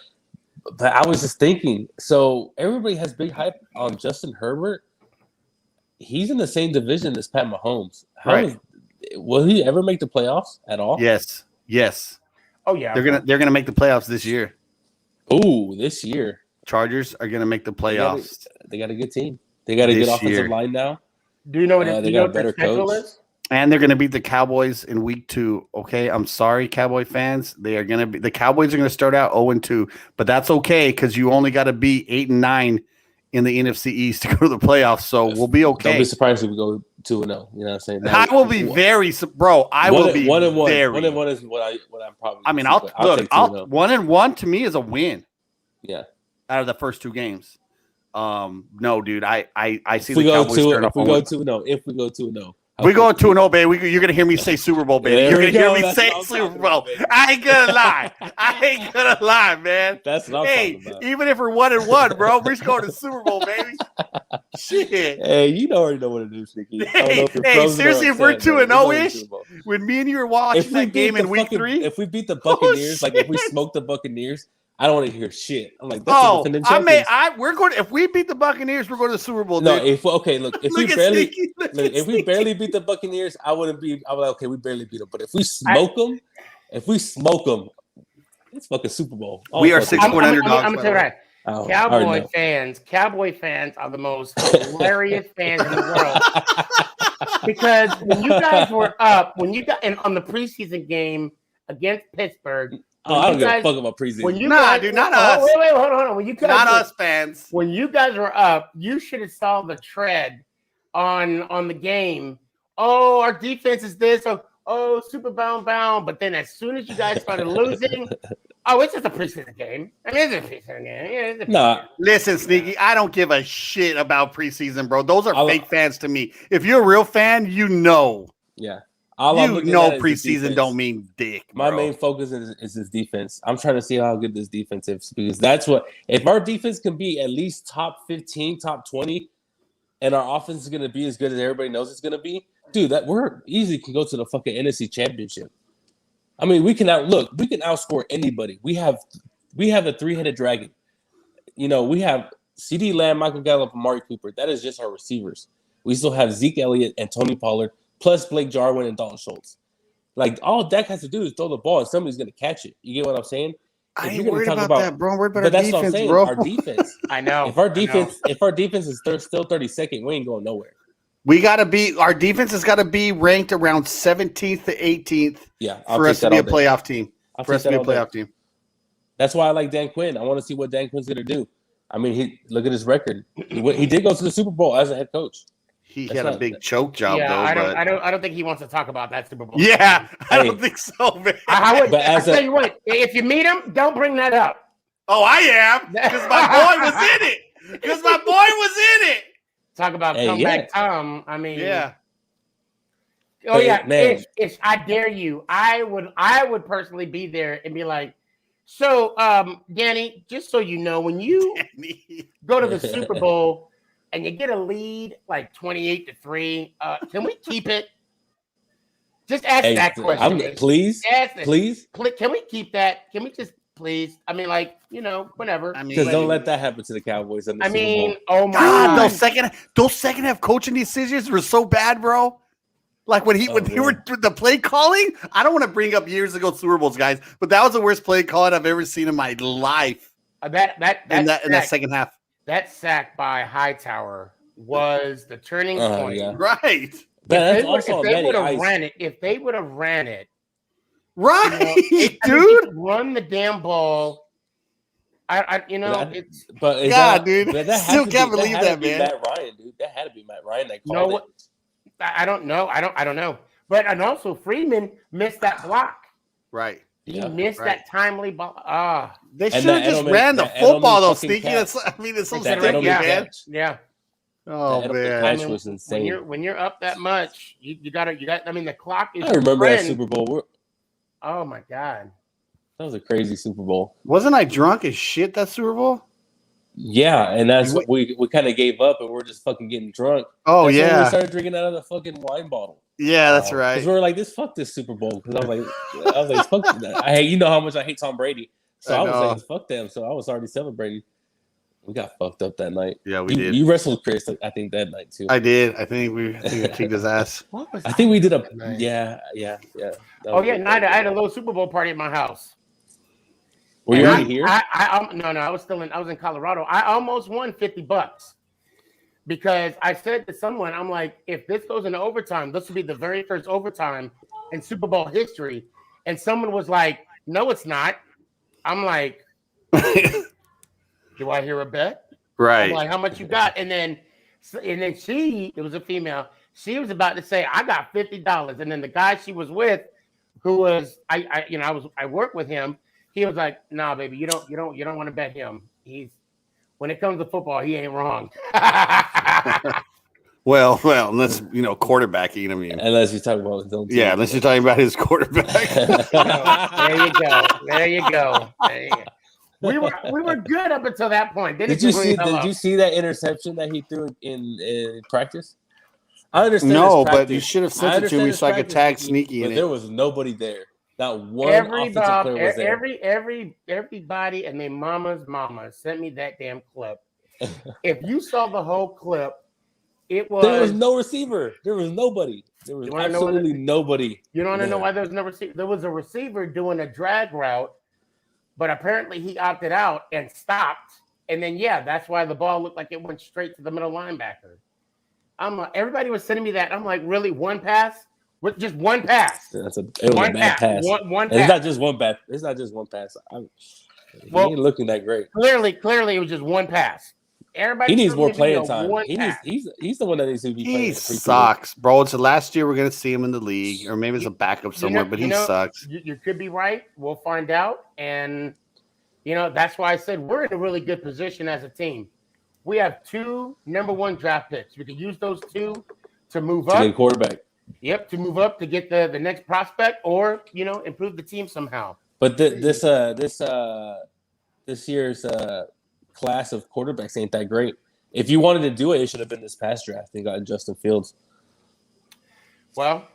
I was just thinking. So everybody has big hype on Justin Herbert. He's in the same division as Pat Mahomes. Will he ever make the playoffs at all? Yes. Oh yeah. They're gonna make the playoffs this year. Ooh, this year. Chargers are gonna make the playoffs. They got a good team. They got a good offensive line now. Do you know what they got a better coach? And they're gonna beat the Cowboys in week 2. Okay, I'm sorry, Cowboy fans. The Cowboys are gonna start out 0-2, but that's okay because you only got to be 8-9 in the NFC East to go to the playoffs. So we'll be okay. Don't be surprised if we go 2-0. You know what I'm saying? I will be very, bro. I will be 1-1. very. 1-1 is what I'm probably. I mean, I'll 1-1 to me is a win. Yeah. Out of the first 2 games. No, dude. I see the Cowboys start off. If we go 2-0, we go 2-0, baby. You're gonna hear me say Super Bowl, baby. You're gonna hear me say Super Bowl. I ain't gonna lie, man. That's what I'm talking about. Even if we're 1-1, bro, we're just going to Super Bowl, baby. Shit. Hey, you already know what to do, Sneaky. Hey, seriously, if we're 2-0-ish, when me and you were watching that game in week 3, if we beat the Buccaneers, like if we smoke the Buccaneers, I don't want to hear shit. I'm like, that's we're going. If we beat the Buccaneers, we're going to the Super Bowl. No, dude. if we barely beat the Buccaneers, I would like, okay, we barely beat them. But if we smoke them, it's fucking Super Bowl. We are 6-point underdogs. I'm gonna tell you right. Cowboy fans are the most hilarious fans in the world. Because when you guys were up, on the preseason game against Pittsburgh. I don't give a fuck about preseason. Not us. Wait, hold on. When you guys not us fans. When you guys were up, you should have saw the tread on the game. Oh, our defense is this. Super bound. But then as soon as you guys started losing, it's just a preseason game. I mean, it's a preseason game. Nah. Listen, Sneaky, I don't give a shit about preseason, bro. Those are fake fans to me. If you're a real fan, you know. Yeah. Preseason don't mean dick. My main focus is this defense. I'm trying to see how good this defense is because that's what if our defense can be at least top 15, top 20, and our offense is going to be as good as everybody knows it's going to be, dude, that we're easily can go to the fucking NFC Championship. I mean, we can outscore anybody. We have the three-headed dragon. You know, we have CeeDee Lamb, Michael Gallup, and Amari Cooper. That is just our receivers. We still have Zeke Elliott and Tony Pollard, plus Blake Jarwin and Dalton Schultz. Like, all Dak has to do is throw the ball, and somebody's going to catch it. You get what I'm saying? I ain't worried about that, bro. I'm worried about but our that's defense, what I'm saying. bro. Our defense. I know. If our defense is still 32nd, we ain't going nowhere. Our defense has got to be ranked around 17th to 18th for us to be a playoff team. That's why I like Dan Quinn. I want to see what Dan Quinn's going to do. I mean, look at his record. He did go to the Super Bowl as a head coach. He had a big choke job, though. I don't think he wants to talk about that Super Bowl. Yeah, I don't think so, man. I would. But I tell you what, if you meet him, don't bring that up. Oh, I am, because my boy was in it. Talk about comeback Tom. I mean, yeah. Oh yeah, man. Ish, I dare you. I would personally be there and be like, so, Danny, just so you know, when you go to the Super Bowl and you get a lead like 28-3, can we keep it? Just ask that question. Please. Can we keep that? Can we just please? I mean, like, whatever. I mean, because don't let that happen to the Cowboys. Oh my God, those second half coaching decisions were so bad, bro. Like when they were the play calling, I don't want to bring up years ago Super Bowls, guys, but that was the worst play calling I've ever seen in my life. In that second half, that sack by Hightower was the turning point, right? If they would have ran it, right, dude, run the damn ball. It's. But dude, still can't believe that, man. Matt Ryan, dude, that had to be Matt Ryan that called it. I don't know. I don't know. But also Freeman missed that block. Right. He missed that timely ball. They should have just ran the football though, Sneaky. It's so stupid, man. Yeah. Oh man, the catch was insane. When you're up that much, you got. I mean, the clock is. I remember that Super Bowl. Oh my God, that was a crazy Super Bowl. Wasn't I drunk as shit that Super Bowl? Yeah, and that's what we kind of gave up, and we're just fucking getting drunk. Oh, that's yeah. when we started drinking out of the fucking wine bottle. Yeah, that's right. Because we were like, fuck this Super Bowl. Because I was like, fuck that. You know how much I hate Tom Brady. So I was like, fuck them. So I was already celebrating. We got fucked up that night. Yeah, we did. You wrestled Chris, I think, that night too. I did. I think I kicked his ass. I think we did a yeah. I had a little Super Bowl party at my house. Were you already here? No. I was in Colorado. I almost won $50 because I said to someone, I'm like, if this goes into overtime, this will be the very first overtime in Super Bowl history. And someone was like, no, it's not. I'm like, do I hear a bet? Right. I'm like, how much you got? And then it was a female. She was about to say, I got $50. And then the guy she was with, who was I work with him. He was like, "Nah, baby, you don't want to bet him. When it comes to football, he ain't wrong." Well, unless quarterbacking. I mean, unless you're talking about his own team. Yeah, unless you're talking about his quarterback. There you go. We were good up until that point. Did you see that interception that he threw in practice? I understand. No, but you should have sent it to me so I could tag Sneaky in it. There was nobody there. Not one offensive player was there. Everybody and their mama sent me that damn clip. If you saw the whole clip, there was no receiver. There was nobody. There was absolutely nobody. You don't want to know why there was no receiver? There was a receiver doing a drag route, but apparently he opted out and stopped. And then that's why the ball looked like it went straight to the middle linebacker. Everybody was sending me that. I'm like, really, one pass? With just one pass. It was a bad pass. One pass. It's not just one pass. He ain't looking that great. Clearly, it was just one pass. Everybody. He needs more playing time. He's the one that needs to be playing. He sucks, bro. So last year we're gonna see him in the league, or maybe it's a backup somewhere, but he sucks. You could be right. We'll find out. And that's why I said we're in a really good position as a team. We have 2 number 1 draft picks. We could use those 2 to move up. To get quarterback. Yep, to move up to get the next prospect, or improve the team somehow. But this year's class of quarterbacks ain't that great. If you wanted to do it, it should have been this past draft and gotten Justin Fields. Well,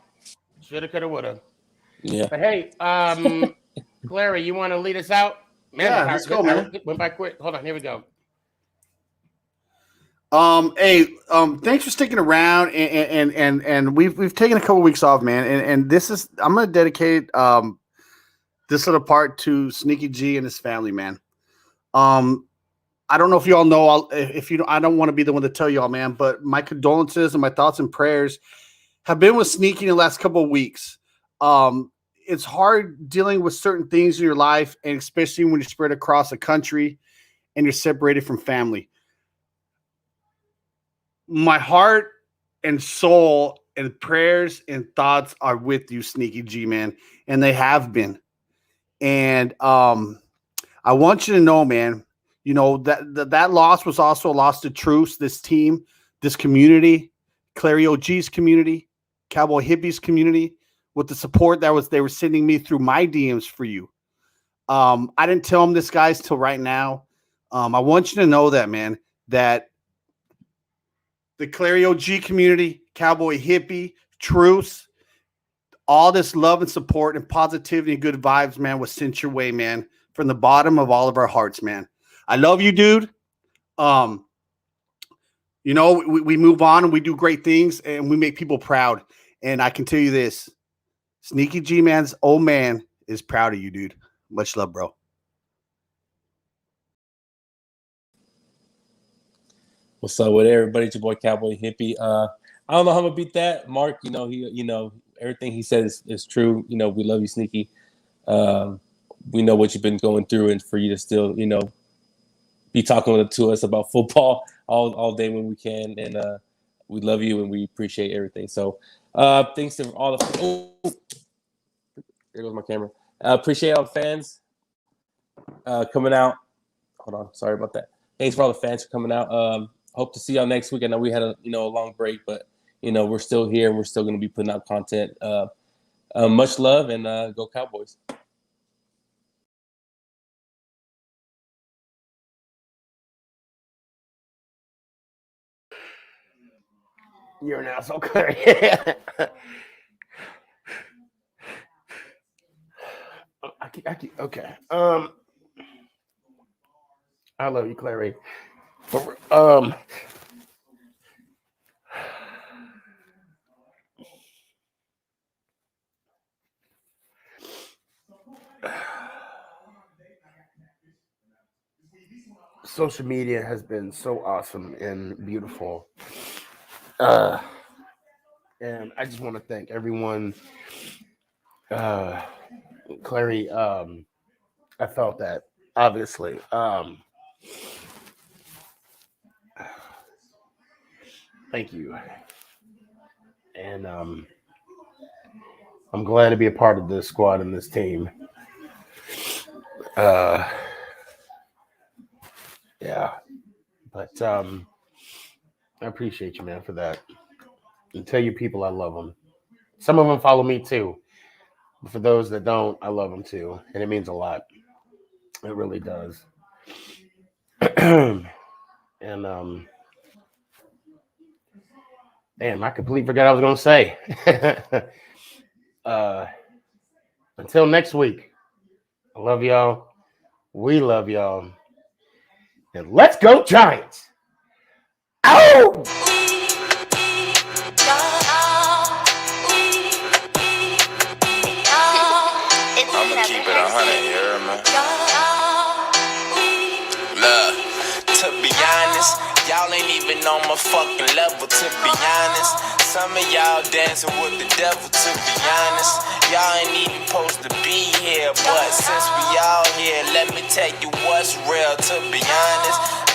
shoulda, coulda, woulda. Yeah. But hey, Clary, you want to lead us out? Man, Yeah, let's go, man. It went by quick. Hold on, here we go. Thanks for sticking around, and we've taken a couple weeks off, man, and this is I'm gonna dedicate this little part to Sneaky G and his family, man. I don't know if you all know, if you, I don't want to be the one to tell you all, man, but my condolences and my thoughts and prayers have been with Sneaky in the last couple of weeks. It's hard dealing with certain things in your life, and especially when you're spread across the country and you're separated from family. My heart and soul and prayers and thoughts are with you, Sneaky G, man, and they have been. And I want you to know, man, you know that loss was also a loss to Truce, this team, this community, Clary OG's community, Cowboy Hippies community, with the support that they were sending me through my DMs for you. I didn't tell them this, guys, till right now. I want you to know that, man, that the Clary OG community, Cowboy Hippie, Truce, all this love and support and positivity and good vibes, man, was sent your way, man, from the bottom of all of our hearts, man. I love you, dude. You know, we move on and we do great things and we make people proud. And I can tell you this, Sneaky G Man's old man is proud of you, dude. Much love, bro. What's up with everybody? It's your boy Cowboy Hippie. I don't know how I'm gonna beat that. Mark, you know, everything he said is true. You know, we love you, Sneaky. We know what you've been going through, and for you to still, you know, be talking to us about football all day when we can, and we love you and we appreciate everything. So thanks to all the there goes my camera. Appreciate all the fans coming out. Hold on, sorry about that. Thanks for all the fans for coming out. Hope to see y'all next week. I know we had a long break, but we're still here and we're still going to be putting out content. Much love and go Cowboys. You're an asshole. Okay. I love you, Clary. Social media has been so awesome and beautiful. And I just want to thank everyone. Clary, I felt that, obviously. Thank you. And I'm glad to be a part of this squad and this team. Yeah. But I appreciate you, man, for that. And tell you people I love them. Some of them follow me too. But for those that don't, I love them too. And it means a lot. It really does. And damn, I completely forgot I was gonna say. Until next week, I love y'all. We love y'all. And let's go Giants. Ow! I'ma keep it 100, you heard me? Look, to be honest, y'all ain't even on my fucking level, to be honest. Some of y'all dancing with the devil, to be honest. Y'all ain't even supposed to be here, but since we all here, let me tell you what's real, to be honest.